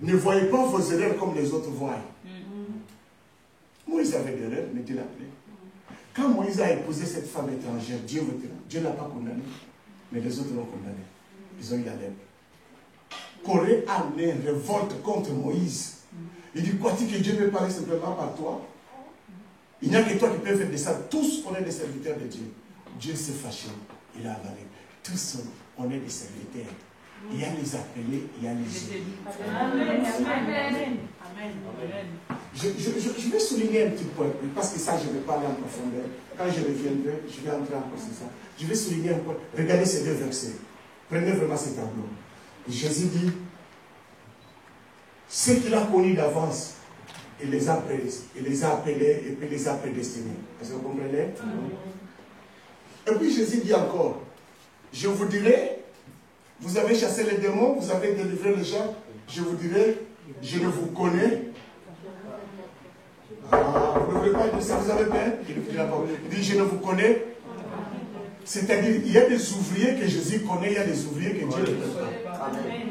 Ne voyez pas vos erreurs comme les autres voient. Moïse avait des erreurs, mais Dieu l'a appelé. Quand Moïse a épousé cette femme étrangère, Dieu ne l'a pas condamné, mais les autres l'ont condamné. Ils ont eu la lèpre. Corée a amené une révolte contre Moïse. Il dit, crois-tu que Dieu peut parler simplement par toi? Il n'y a que toi qui peux faire de ça. Tous, on est des serviteurs de Dieu. Dieu s'est fâché. Il a avalé. Tous, on est des serviteurs. Il y a les appelés, il y a les élus. Amen. Amen. Amen. Je vais souligner un petit point, parce que ça, je ne vais pas aller en profondeur. Quand je reviendrai, je vais entrer encore sur ça. Je vais souligner un point. Regardez ces deux versets. Prenez vraiment ces tableaux. Jésus dit, ceux qu'il a connus d'avance, il les a appelés, et puis les a prédestinés. Est-ce que vous comprenez? Et puis Jésus dit encore, je vous dirai, vous avez chassé les démons, vous avez délivré les gens, je vous dirai, je ne vous connais. Vous ne voulez pas dire ça, vous avez peur? Il dit, je ne vous connais. C'est-à-dire, il y a des ouvriers que Jésus connaît, il y a des ouvriers que Dieu ne connaît pas. Amen.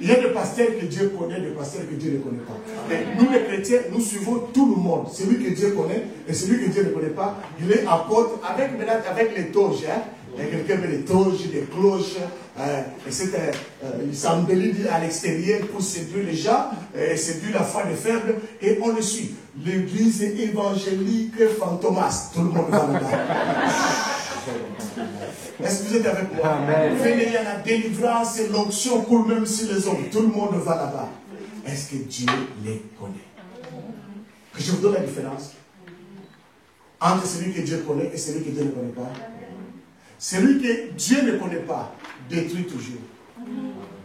Il y a des pasteurs que Dieu connaît, des pasteurs que Dieu ne connaît pas. Et nous les chrétiens, nous suivons tout le monde. Celui que Dieu connaît et celui que Dieu ne connaît pas, il est apôtre avec les toges. Hein. Il y a quelqu'un met les toges, des cloches, etc. Il s'embellit à l'extérieur pour séduire les gens, séduire la foi des faibles, et on le suit. L'église évangélique Fantomas, tout le monde va là-bas. Est-ce que vous êtes avec moi? Amen. Venez, il y a la délivrance et l'onction coule même sur les hommes. Tout le monde va là-bas. Est-ce que Dieu les connaît? Que je vous donne la différence entre celui que Dieu connaît et celui que Dieu ne connaît pas. Celui que Dieu ne connaît pas détruit toujours.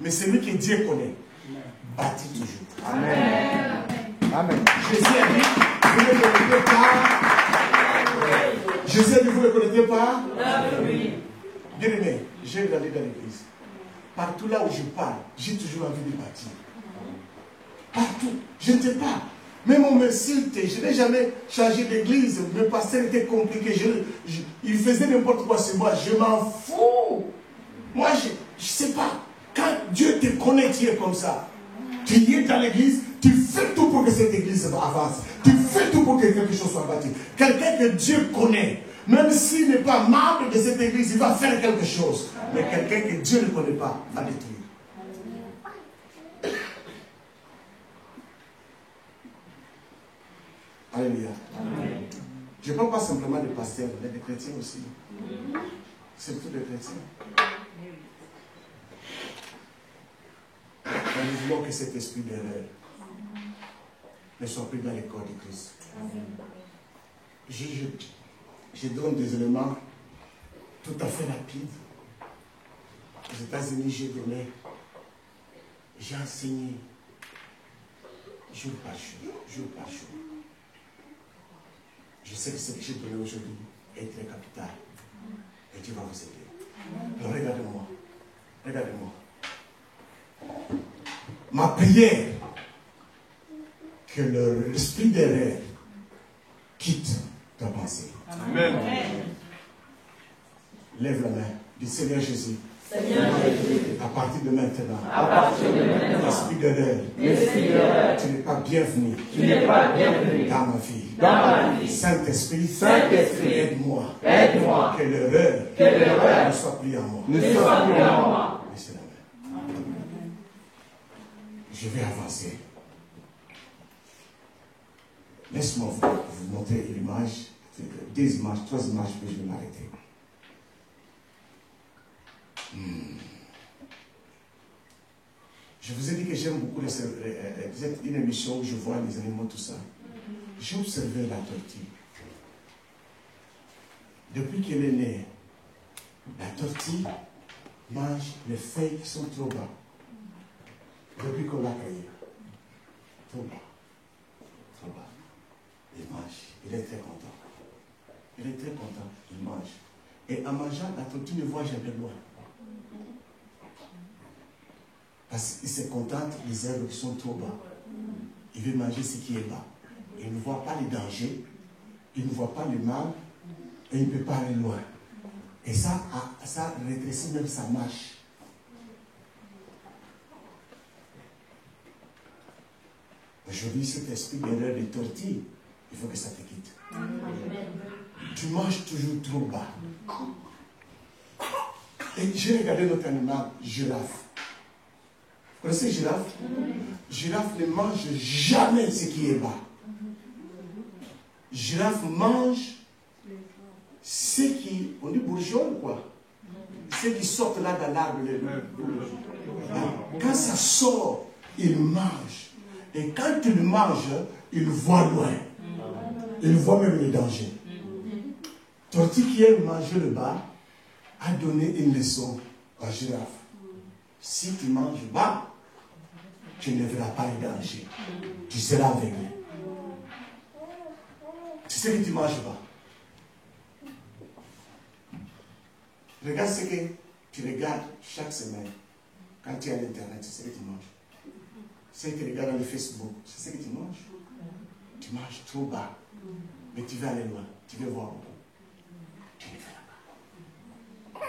Mais celui que Dieu connaît bâtit toujours. Amen. Amen. Jésus a dit, vous ne connaissez pas. Jésus a dit, vous ne connaissez pas. Bien aimé, j'ai grandi dans l'église. Partout là où je parle, j'ai toujours envie de bâtir. Partout. Je ne sais pas. Même on me cite, je n'ai jamais changé d'église. Mes pasteurs étaient compliqués. Ils faisaient n'importe quoi sur moi. Je m'en fous. Moi, je ne sais pas. Quand Dieu te connaît, tu es comme ça. Tu es dans l'église, tu fais tout pour que cette église avance. Tu fais tout pour que quelque chose soit bâti. Quelqu'un que Dieu connaît, même s'il n'est pas membre de cette église, il va faire quelque chose. Mais quelqu'un que Dieu ne connaît pas va détruire. Alléluia. Je ne parle pas simplement des pasteurs, mais des chrétiens aussi. Surtout des chrétiens. Nous voulons que cet esprit d'erreur ne soit plus dans les corps de Christ. Je donne des éléments tout à fait rapides. Aux États-Unis, j'ai enseigné jour par jour. Je sais que ce que j'ai donné aujourd'hui est très capital. Et Dieu va vous aider. Alors regardez-moi. Ma prière, que l'esprit d'erreur quitte ta pensée. Amen. Lève la main. Dis, Seigneur Jésus, À partir de maintenant, l'esprit d'erreur, tu n'es pas bienvenu dans ma vie. Saint-Esprit, aide-moi. Que l'erreur ne soit plus en moi. Laissez la main. Je vais avancer. Laisse-moi vous montrer une image, 2 images, 3 images, puis je vais m'arrêter. Je vous ai dit que j'aime beaucoup une émission où je vois les animaux, tout ça. J'ai observé la tortue. Depuis qu'elle est née, la tortue mange les feuilles qui sont trop bas. Depuis qu'on l'a créée. Trop bas. Trop bas. Il mange. Il est très content. Il est très content. Il mange. Et en mangeant, la tortue ne voit jamais loin. Parce qu'il se contente des herbes qui sont trop bas. Il veut manger ce qui est bas. Il ne voit pas les dangers. Il ne voit pas le mal. Et il ne peut pas aller loin. Et ça rétrécit même sa marche. Aujourd'hui, cet esprit d'erreur de tortue, il faut que ça te quitte. Tu manges toujours trop bas. Et j'ai regardé notre animal, girafe. Vous connaissez girafe? Girafe ne mange jamais ce qui est bas. Girafe mange ce qui, on dit bourgeonne quoi. Ce qui sortent là dans l'arbre. Quand ça sort, il mange. Et quand il mange, il voit loin. Il voit même les dangers. Tortue qui aime manger le bas a donné une leçon à girafe. Si tu manges bas, tu ne verras pas les dangers. Tu seras aveuglé. Tu sais que tu manges bas. Regarde ce que tu regardes chaque semaine. Quand tu es à l'internet, c'est ce que tu manges. Ce que tu regardes dans le Facebook, c'est ce que tu manges. Tu manges trop bas. Mais tu veux aller loin. Tu veux voir beaucoup. Tu ne verras pas.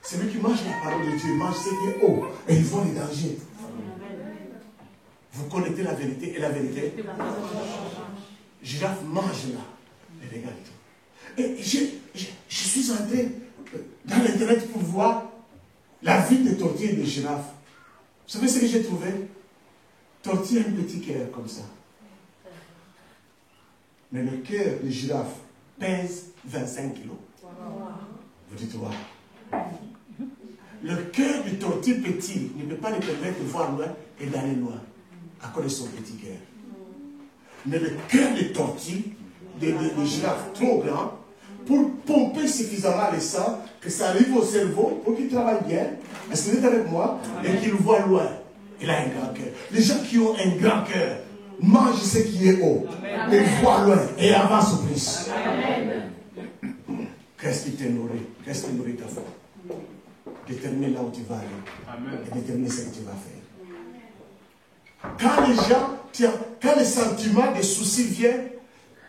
Celui qui mange la parole de Dieu, mange ce qui est haut. Et il voit les dangers. Vous connaissez la vérité et la vérité. Girafe mange là. Et regarde tout. Et je suis entré dans l'internet pour voir la vie de tortue et de girafe. Vous savez ce que j'ai trouvé? Tortue a un petit cœur comme ça. Mais le cœur de girafe pèse 25 kilos. Vous dites, wow. Le cœur de tortue petit ne peut pas lui permettre de voir loin et d'aller loin à cause de son petit cœur. Mais le cœur de tortue, de girafe trop grand, pour pomper suffisamment le sang, que ça arrive au cerveau, pour qu'il travaille bien, est-ce que vous êtes avec moi? Et qu'il voit loin. Il a un grand cœur. Les gens qui ont un grand cœur mangent ce qui est haut. Et voient loin et avancent au plus. Qu'est-ce qui te nourrit? Qu'est-ce qui nourrit ta foi? Détermine là où tu vas aller. Et détermine ce que tu vas faire. Quand les gens, quand les sentiments, les soucis viennent,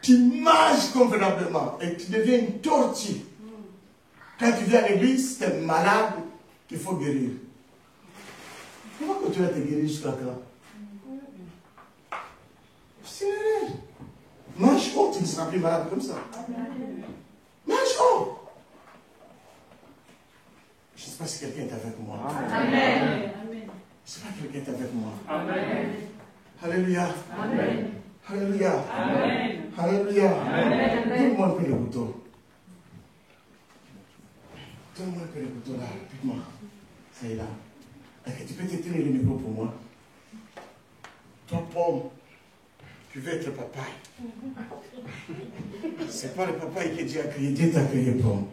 tu manges convenablement et tu deviens une tortue. Quand tu viens à l'église, tu es malade qu'il faut guérir. Comment que tu vas te guérir jusqu'à quand? C'est une erreur. Mange haut, tu ne seras plus malade comme ça. Mange haut. Je ne sais pas si quelqu'un est avec moi. Amen. Je ne sais pas si quelqu'un est avec moi. Amen. Alléluia. Amen. Alléluia. Amen. Alléluia. Amen. Donne-moi un peu le couteau. Donne-moi un peu le couteau là. Dites-moi. Ça est là. Okay, tu peux te tenir le micro pour moi. Toi, Paul, tu veux être papa. C'est pas le papa qui Dieu a créé. Dieu t'a créé, Paul.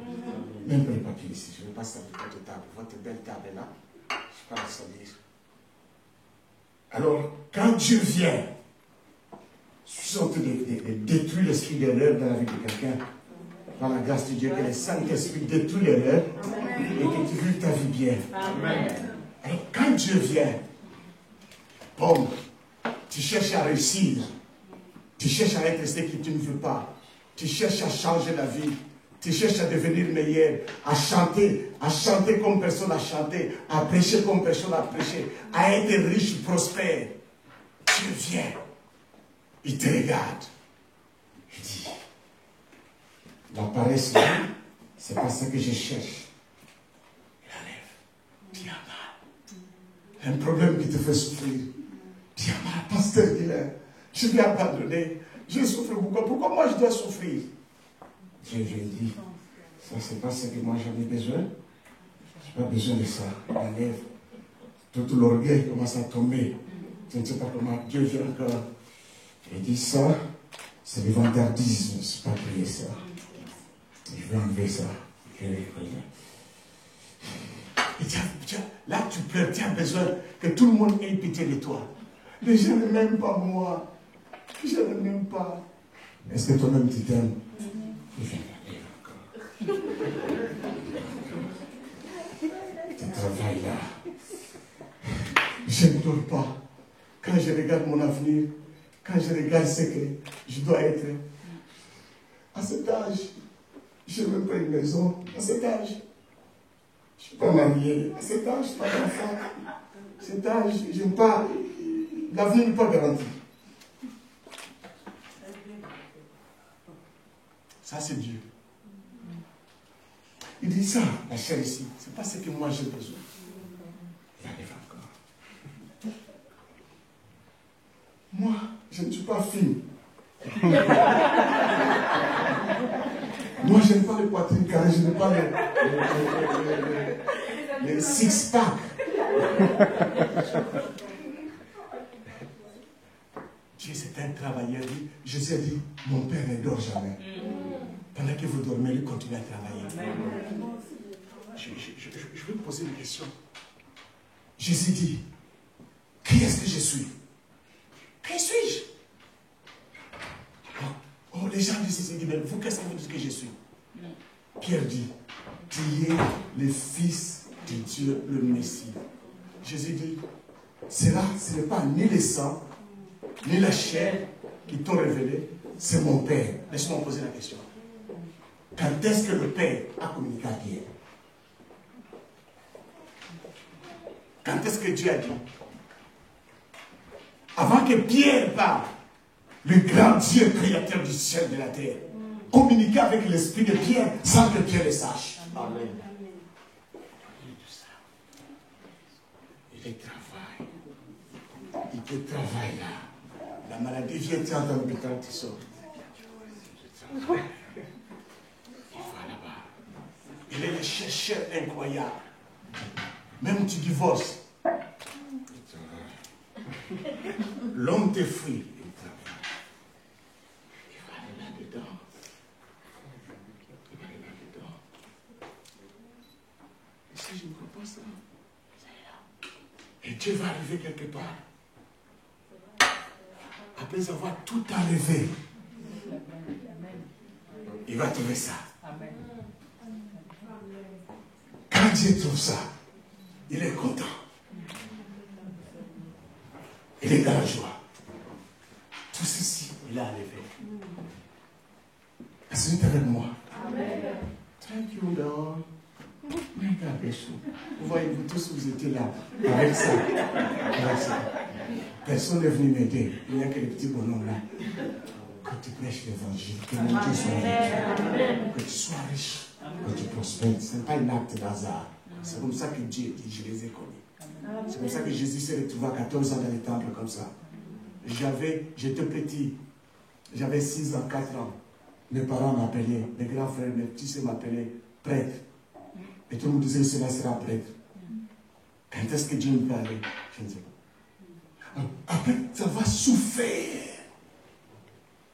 Même pas les papiers ici. Je ne vais pas salir votre table. Votre belle table est là. Je ne vais pas la salir. Alors, quand Dieu vient, je suis en train de détruire l'esprit d'erreur dans la vie de quelqu'un. Par la grâce de Dieu, que le Saint-Esprit détruit l'erreur et que tu vis ta vie bien. Amen. Alors, quand Dieu vient, bon, tu cherches à réussir, tu cherches à être ce que tu ne veux pas, tu cherches à changer la vie, Tu cherches à devenir meilleur, à chanter comme personne a chanté, à prêcher comme personne a prêché, à être riche, prospère. Dieu vient, il te regarde. Il dit, la paresse, c'est pas ça que je cherche. Il enlève. Tu as mal. Un problème qui te fait souffrir. Tu as mal, pasteur Guilain. Je vais abandonner. Je souffre beaucoup. Pourquoi moi je dois souffrir? Dieu lui dit, ça c'est pas ce que moi j'avais besoin. Je n'ai pas besoin de ça. Il enlève. Tout l'orgueil commence à tomber. Je ne sais pas comment Dieu vient encore. Il dit ça, c'est le vantardisme. Je ne sais pas prier ça. Je vais enlever ça. Et là tu pleures, tu as besoin que tout le monde ait pitié de toi. Les gens ne m'aiment pas moi. Je ne m'aime pas. Est-ce que toi-même tu t'aimes? Il vient d'aller encore. Tu travailles là. Je ne dors pas. Quand je regarde mon avenir, quand je regarde ce que je dois être, à cet âge, je n'ai même pas une maison. À cet âge, je ne suis pas marié. À cet âge, je n'ai pas d'enfant. À cet âge, je n'aime pas. L'avenir n'est pas garanti. Ça, c'est Dieu. Il dit ça, la chair ici, c'est pas ce que moi j'ai besoin. Il arrive encore. Moi, je ne suis pas fine. Moi, je n'aime pas les poitrines carrées, je n'aime pas les six-pack. Dieu, c'est un travailleur. Jésus a dit, mon Père ne dort jamais. Pendant que vous dormez, il continue à travailler. Je vais vous poser une question. Jésus dit, qui est-ce que je suis? Qui suis-je? Oh, les gens disent, mais vous, qu'est-ce que vous dites que je suis? Pierre dit, tu es le Fils de Dieu, le Messie. Jésus dit, ce n'est pas ni le sang, ni la chair qui t'ont révélé, c'est mon Père. Laisse-moi poser la question. Quand est-ce que le Père a communiqué à Pierre? Quand est-ce que Dieu a dit? Avant que Pierre parle, le grand Dieu créateur du ciel et de la terre, communiquer avec l'esprit de Pierre sans que Pierre le sache. Amen. Il travaille. Il te travaille là. La maladie vient, tu es dans l'hôpital, tu sors. Il va là-bas. Il est le chercheur incroyable. Même tu divorces. L'homme te fuit. Il travaille. Il va aller là-dedans. Il va aller là-dedans. Et si je ne crois pas ça, et Dieu va arriver quelque part. Après avoir tout enlevé, il va trouver ça. Quand Dieu trouve ça, il est content. Il est dans la joie. Tout ceci, il a enlevé. Est-ce que tu es avec moi? Thank you, Lord. Vous voyez, vous tous, vous étiez là, avec ça. Personne n'est venu m'aider. Il n'y a que les petits bonhommes là. Que tu prêches l'évangile, que mon Dieu soit avec toi, que tu sois riche, que tu prospères. Ce n'est pas un acte d'hasard. C'est comme ça que Dieu dit, je les ai connus. C'est comme ça que Jésus s'est retrouvé à 14 ans dans les temples comme ça. J'étais petit, j'avais 6 ans, 4 ans. Mes parents m'appelaient, mes grands frères, mes petits sœurs m'appelaient prêtre. Et tout le monde disait, cela sera prêtre. Quand est-ce que Dieu me parlait? Je ne sais pas. Après, ça va souffrir.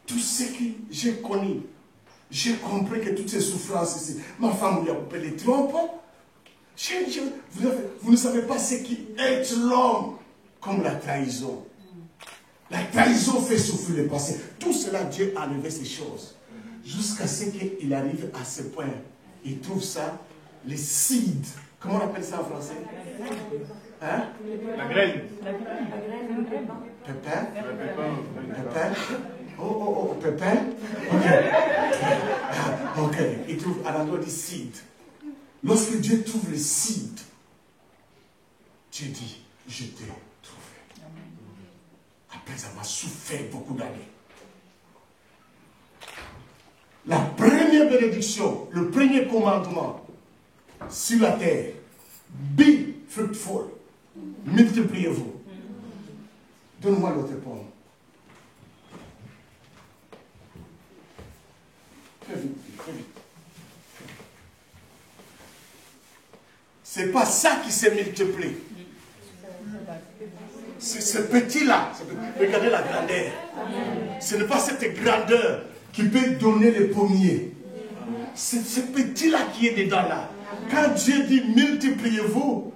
Tout ce que j'ai connu, j'ai compris que toutes ces souffrances ici, ma femme lui a coupé les trompes. Vous ne savez pas ce qui est l'homme, comme la trahison. La trahison fait souffrir le passé. Tout cela, Dieu a enlevé ces choses. Jusqu'à ce qu'il arrive à ce point. Il trouve ça, les seeds. Comment on appelle ça en français? Hein? La graine. Pépin. Pépin. Oh, Pépin. Ok. Ok. Il trouve à l'endroit du seed. Lorsque Dieu trouve le seed, Dieu dit, je t'ai trouvé. Après avoir souffert beaucoup d'années. La première bénédiction, le premier commandement sur la terre, be fruitful, multipliez-vous. Donne-moi l'autre pomme. Très vite, très vite. C'est pas ça qui se multiplie. C'est ce petit-là. Regardez la grandeur. Ce n'est pas cette grandeur qui peut donner les pommiers. C'est ce petit-là qui est dedans là. Quand Dieu dit multipliez-vous,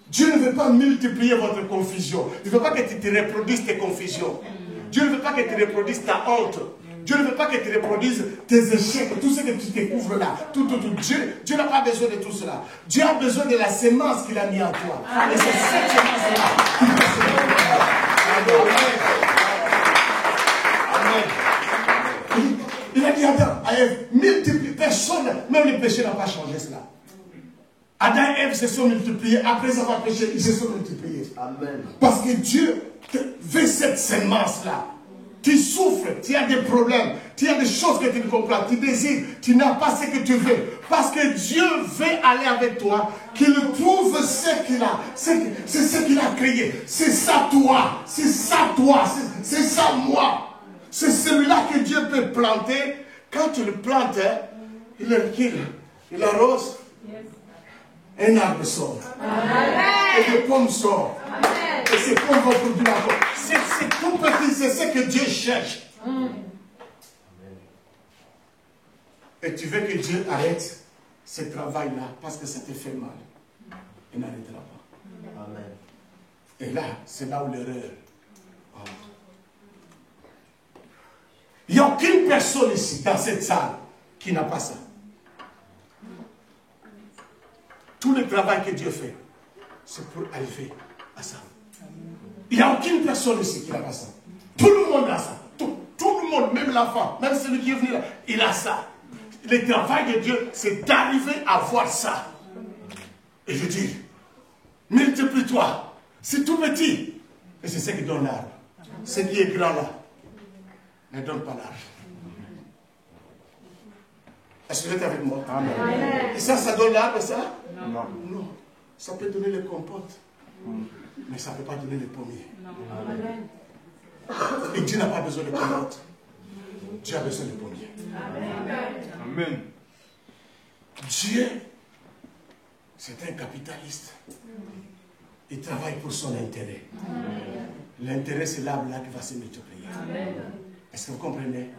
Dieu ne veut pas multiplier votre confusion. Il ne veut pas que tu te reproduises tes confusions. Dieu ne veut pas que tu reproduises ta honte. Dieu ne veut pas que tu reproduises tes échecs, tout ce que tu découvres là. Dieu n'a pas besoin de tout cela. Dieu a besoin de la sémence qu'il a mis en toi. Et c'est cette sémence-là qui peut se Amen. Il a dit Adam, à Ève, multiplie, personne, même le péché n'a pas changé cela. Adam et Ève se sont multipliés, après avoir péché, ils se sont multipliés. Amen. Parce que Dieu veut cette sémence-là. Tu souffres, tu as des problèmes, tu as des choses que tu ne comprends pas, tu désires, tu n'as pas ce que tu veux. Parce que Dieu veut aller avec toi, qu'il trouve ce qu'il a, c'est ce qu'il a créé. C'est ça toi, c'est ça toi, c'est ça moi. C'est celui-là que Dieu peut planter. Quand tu le plantes, il arrose, un arbre sort. Et des pommes sortent. Et ces pommes vont produire la pomme. C'est tout petit, c'est ce que Dieu cherche. Et tu veux que Dieu arrête ce travail-là parce que ça te fait mal. Il n'arrêtera pas. Amen. Et là, c'est là où l'erreur entre. Il n'y a aucune personne ici, dans cette salle, qui n'a pas ça. Tout le travail que Dieu fait, c'est pour arriver à ça. Il n'y a aucune personne ici qui n'a pas ça. Tout le monde a ça. Tout le monde, même l'enfant, même celui qui est venu là, il a ça. Le travail de Dieu, c'est d'arriver à voir ça. Et je dis, multiplie-toi. C'est tout petit. Et c'est ce qui donne l'arbre. Ce qui est grand là, ne donne pas l'arbre. Est-ce que vous êtes avec moi? Amen. Et ça donne l'arbre, ça? Non. Non. Ça peut donner les compotes. Mais ça ne peut pas donner les pommiers. Amen. Et Dieu n'a pas besoin de compotes. Dieu a besoin de pommiers. Amen. Dieu, c'est un capitaliste. Il travaille pour son intérêt. L'intérêt, c'est l'arbre là qui va se multiplier. Est-ce que vous comprenez?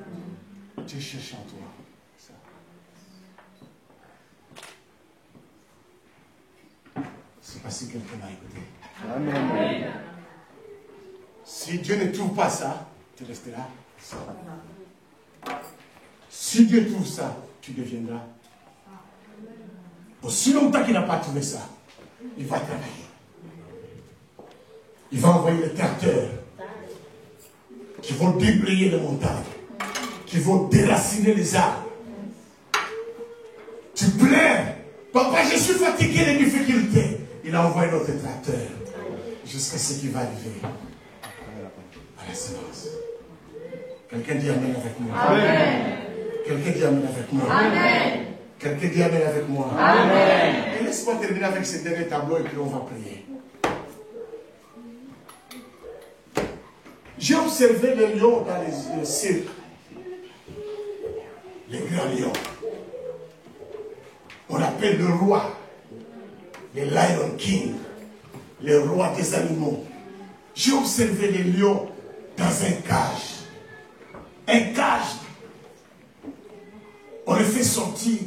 Dieu cherche en toi. C'est pas si quelqu'un m'a écouté. Amen. Si Dieu ne trouve pas ça, tu resteras ça. Si Dieu trouve ça, tu deviendras. Aussi longtemps qu'il n'a pas trouvé ça, il va travailler. Il va envoyer les tracteurs qui vont déblayer les montagnes, qui vont déraciner les arbres. Tu pleures. Papa, je suis fatigué des difficultés. Il a envoyé notre tracteur jusqu'à ce qui va arriver à la séance. Quelqu'un dit Amen avec moi. Amen. Quelqu'un dit Amen avec moi. Amen. Quelqu'un dit Amen avec moi. Amen. Et laisse-moi terminer avec ce dernier tableau et puis on va prier. J'ai observé les lions dans les cirques. Les grands lions. On appelle le roi. Les Lion King, le roi des animaux. J'ai observé les lions dans un cage. Un cage. On les fait sortir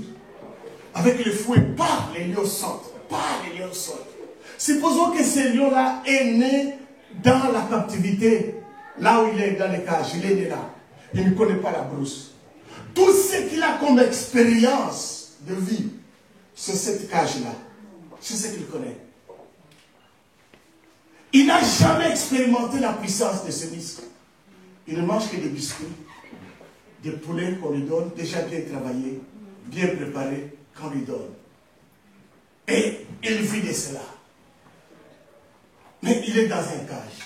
avec le fouet. Pas les lions sortent. Pas les lions sortent. Supposons que ce lion-là est né dans la captivité. Là où il est dans les cages. Il est né là. Il ne connaît pas la brousse. Tout ce qu'il a comme expérience de vie, c'est cette cage-là. C'est ce qu'il connaît. Il n'a jamais expérimenté la puissance de ce muscle. Il ne mange que des biscuits, des poulets qu'on lui donne, déjà bien travaillés, bien préparés, qu'on lui donne. Et il vit de cela. Mais il est dans un cage.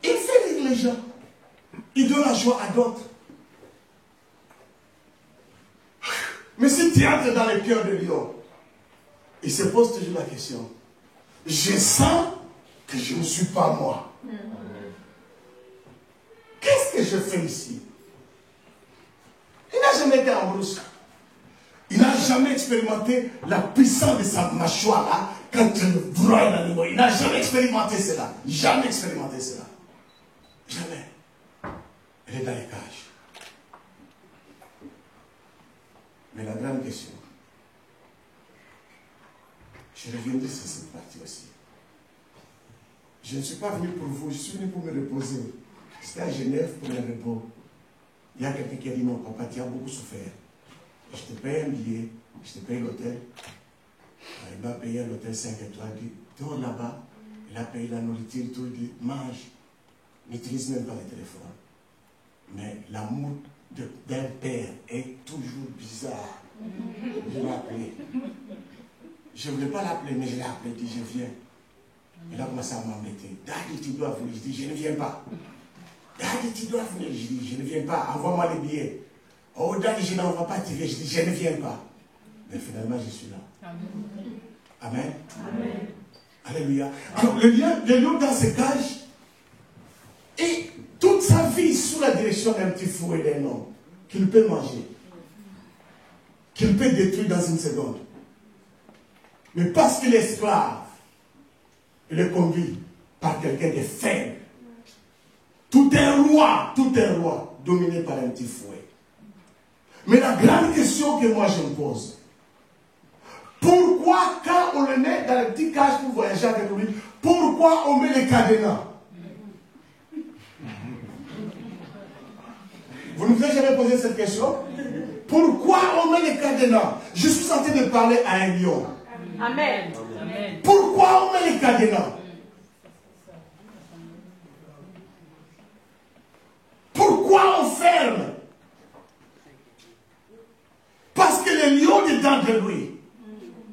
Il fait rire les gens. Il donne la joie à d'autres. Mais si tu entres dans le cœur de lion, il se pose toujours la question. Je sens que je ne suis pas moi. Qu'est-ce que je fais ici? Il n'a jamais été en brousse. Il n'a jamais expérimenté la puissance de sa mâchoire là, quand il broie l'animal. Il n'a jamais expérimenté cela. Jamais expérimenté cela. Jamais. Elle est dans les cages. Mais la grande question, je reviendrai sur cette partie aussi. Je ne suis pas venu pour vous, je suis venu pour me reposer. C'était à Genève pour le repos. Il y a quelqu'un qui a dit non, papa, tu as beaucoup souffert. Je te paye un billet, je te paye l'hôtel. Il m'a payé l'hôtel 5 étoiles. Il dit, dors là-bas. Il a payé la nourriture, tout. Il dit, mange. N'utilise même pas le téléphone. Mais l'amour d'un père est toujours bizarre. Je l'ai appelé. Je ne voulais pas l'appeler, mais je l'ai appelé. Il dit, je viens. Il a commencé à m'embêter. Daddy, tu dois venir. Je dis, je ne viens pas. Daddy, tu dois venir. Je dis, je ne viens pas. Envoie-moi les billets. Oh, Daddy, je n'envoie pas. Je dis, je ne viens pas. Mais finalement, je suis là. Amen. Amen. Alléluia. Alors, le lion dans ses cages, et toute sa vie sous la direction d'un petit fou et d'un homme, qu'il peut manger, qu'il peut détruire dans une seconde. Mais parce qu'il est esclave, il est conduit par quelqu'un de faible. Tout un roi dominé par un petit fouet. Mais la grande question que moi je me pose, pourquoi quand on le met dans le petit cage pour voyager avec lui, pourquoi on met les cadenas? Vous ne vous avez jamais posé cette question? Pourquoi on met les cadenas? Je suis en train de parler à un lion. Amen. Pourquoi on met les cadenas? Pourquoi on ferme? Parce que le lion dedans de lui,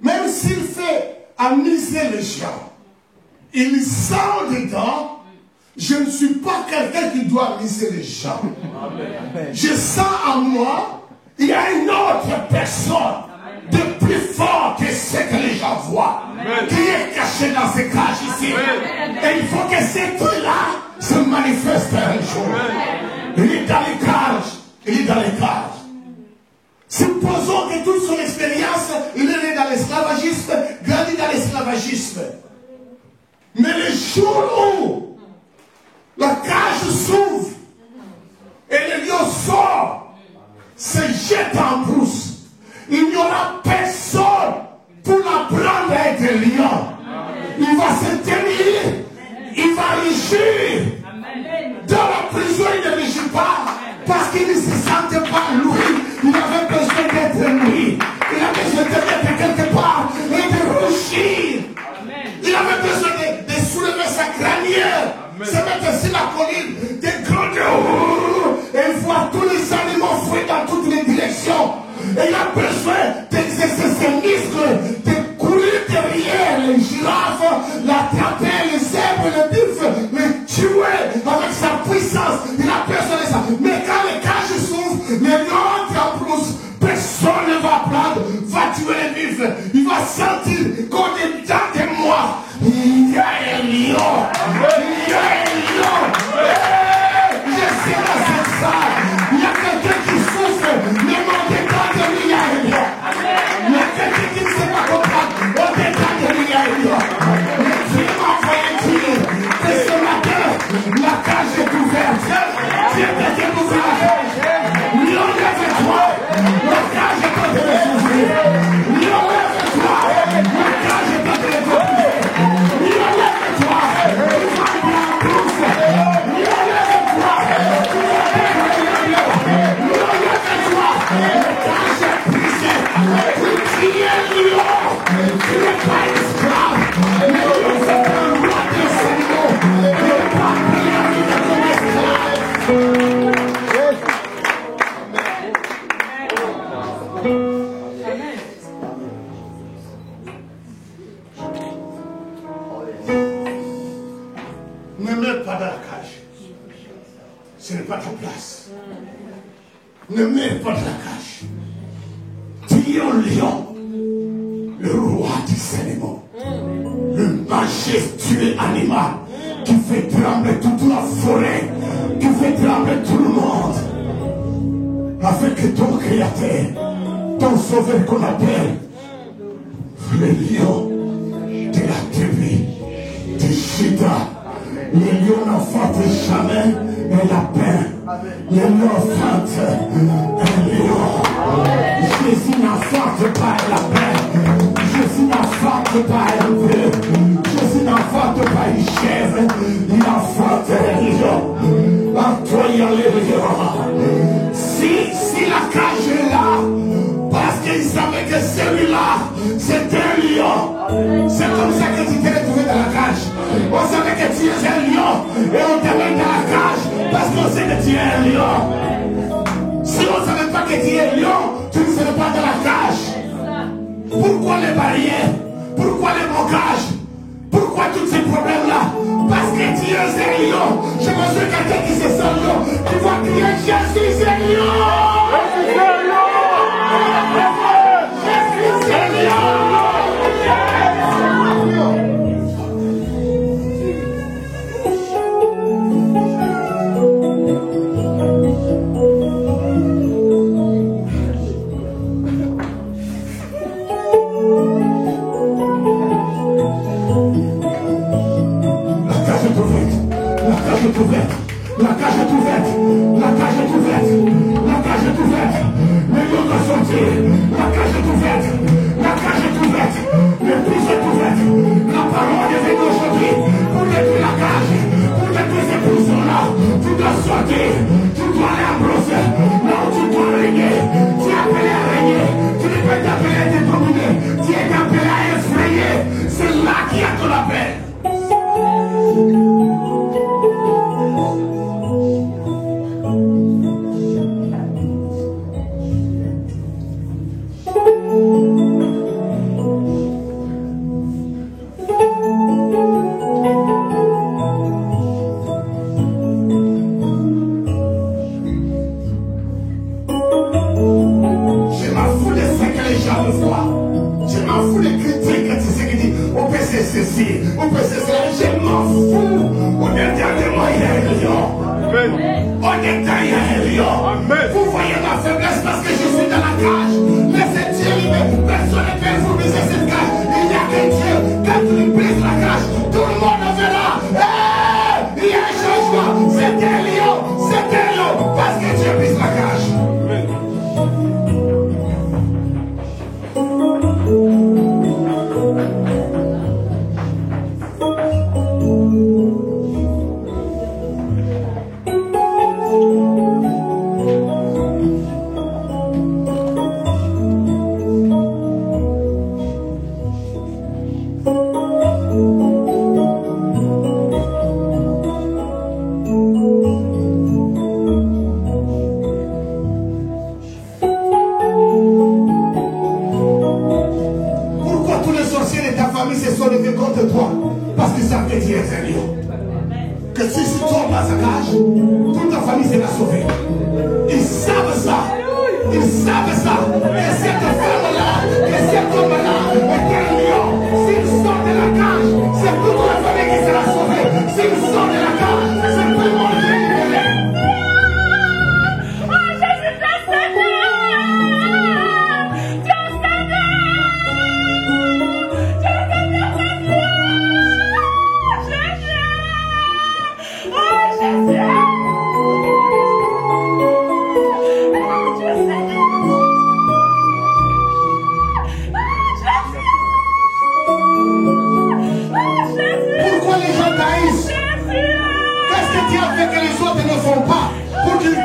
même s'il fait amuser les gens, il sent dedans, je ne suis pas quelqu'un qui doit amuser les gens. Amen. Je sens en moi, il y a une autre personne de plus fort que ce que les gens voient, qui est caché dans ces cages ici. Et il faut que ce truc-là se manifeste un jour. Il est dans les cages. Il est dans les cages. Supposons que toute son expérience, il est né dans l'esclavagisme, grandi dans l'esclavagisme. Mais le jour où la cage s'ouvre et le lion sort, se jette en brousse, il n'y aura personne pour l'apprendre à être lion. Il va se tenir, il va rugir. Dans la prison, il ne rugit pas parce qu'il ne se sentait pas lui. Il avait besoin d'être lui. Il avait besoin d'être quelque part et de rougir. Il avait besoin de soulever sa crinière, se mettre sur la colline, de gronder et voir tous les animaux fuir dans toutes les directions. Et il a besoin d'exercer ses muscles, de courir derrière les girafes, l'attraper, les zèbres, les bifs, les tuer avec sa puissance. Il a besoin de ça. Mais quand les cages s'ouvrent, les lions entrent en brousse, personne ne va prendre, va tuer les bifs. Il va sentir qu'au dedans de moi, il y a un lion. Il y a un lion. Je suis dans cette salle. Il y a quelqu'un qui souffre. Le monde dedans de lui, il y a un lion. Il y a quelqu'un qui ne sait pas comprendre. Au dedans de lui, il y a un lion. Dieu m'a envoyé dire que ce matin, la cage est ouverte. Dieu t'a découvert. Lion, lève-toi. La cage est en train de s'ouvrir. Lion, lève-toi. La cage est en train mets pas dans la cage. Ce n'est pas ta place. Ne mets pas dans la cage. Tu es un lion, le roi du Sénégal, le majestueux animal qui fait trembler toute la forêt, qui fait trembler tout le monde, afin que ton créateur, ton sauveur qu'on appelle le lion de la tribu de Juda, le lion n'enfante jamais un lapin, le lion enfante un lion. Jésus n'enfante pas un lapin, Jésus n'enfante pas un bœuf, Jésus n'enfante pas une chèvre, il enfante un lion. En toi il y a le lion. Si la cage est là, parce qu'il savait que celui-là, c'était un lion. C'est comme ça que tu t'es retrouvé dans la cage. On savait que tu es un lion et on te met dans la cage parce qu'on sait que tu es un lion. Si on ne savait pas que tu es un lion, tu ne serais pas dans la cage. Pourquoi les barrières? Pourquoi les blocages? Pourquoi tous ces problèmes-là? Parce que tu es un lion. Je me suis quelqu'un qui se sent lion. Tu vas crier, je suis un lion. Je suis un lion. Je suis un lion. La cage est ouverte, la cage est ouverte, la cage est ouverte, le lion doit sortir, la cage est ouverte, la cage est ouverte, le plus est ouverte, la parole est venue aujourd'hui pour détruire la cage, pour détruire ces prisons-là, tu dois sortir, tu dois aller à Bruxelles, là où tu dois régner, tu es appelé à régner, tu ne peux t'appeler à te dominer, tu es appelé à effrayer, c'est là qu'il y a ton appel. On peut se faire, je m'en fous. On est derrière moi, il y a un lion. On est derrière un lion. Vous voyez ma faiblesse parce que je suis dans la cage. Laissez Dieu libre. Personne ne peut vous briser cette cage. Il n'y a que Dieu. Quand tu brises la cage, tout le monde verra. Il y a un changement. C'est un lion, parce que Dieu brise la cage. Que si tu tombes dans sa cage, toute ta famille sera sauvée. Ils savent ça. Ils savent ça. Et cette femme-là, et cet homme-là est un lion. S'ils sortent de la cage, c'est toute la famille qui sera sauvée. S'ils sortent de la cage, c'est tout le monde qui est libéré. Oh, Jésus, ton Seigneur! Ton Seigneur! Pourquoi les gens taillissent? Qu'est-ce que tu as fait que les autres ne font pas pour qu'ils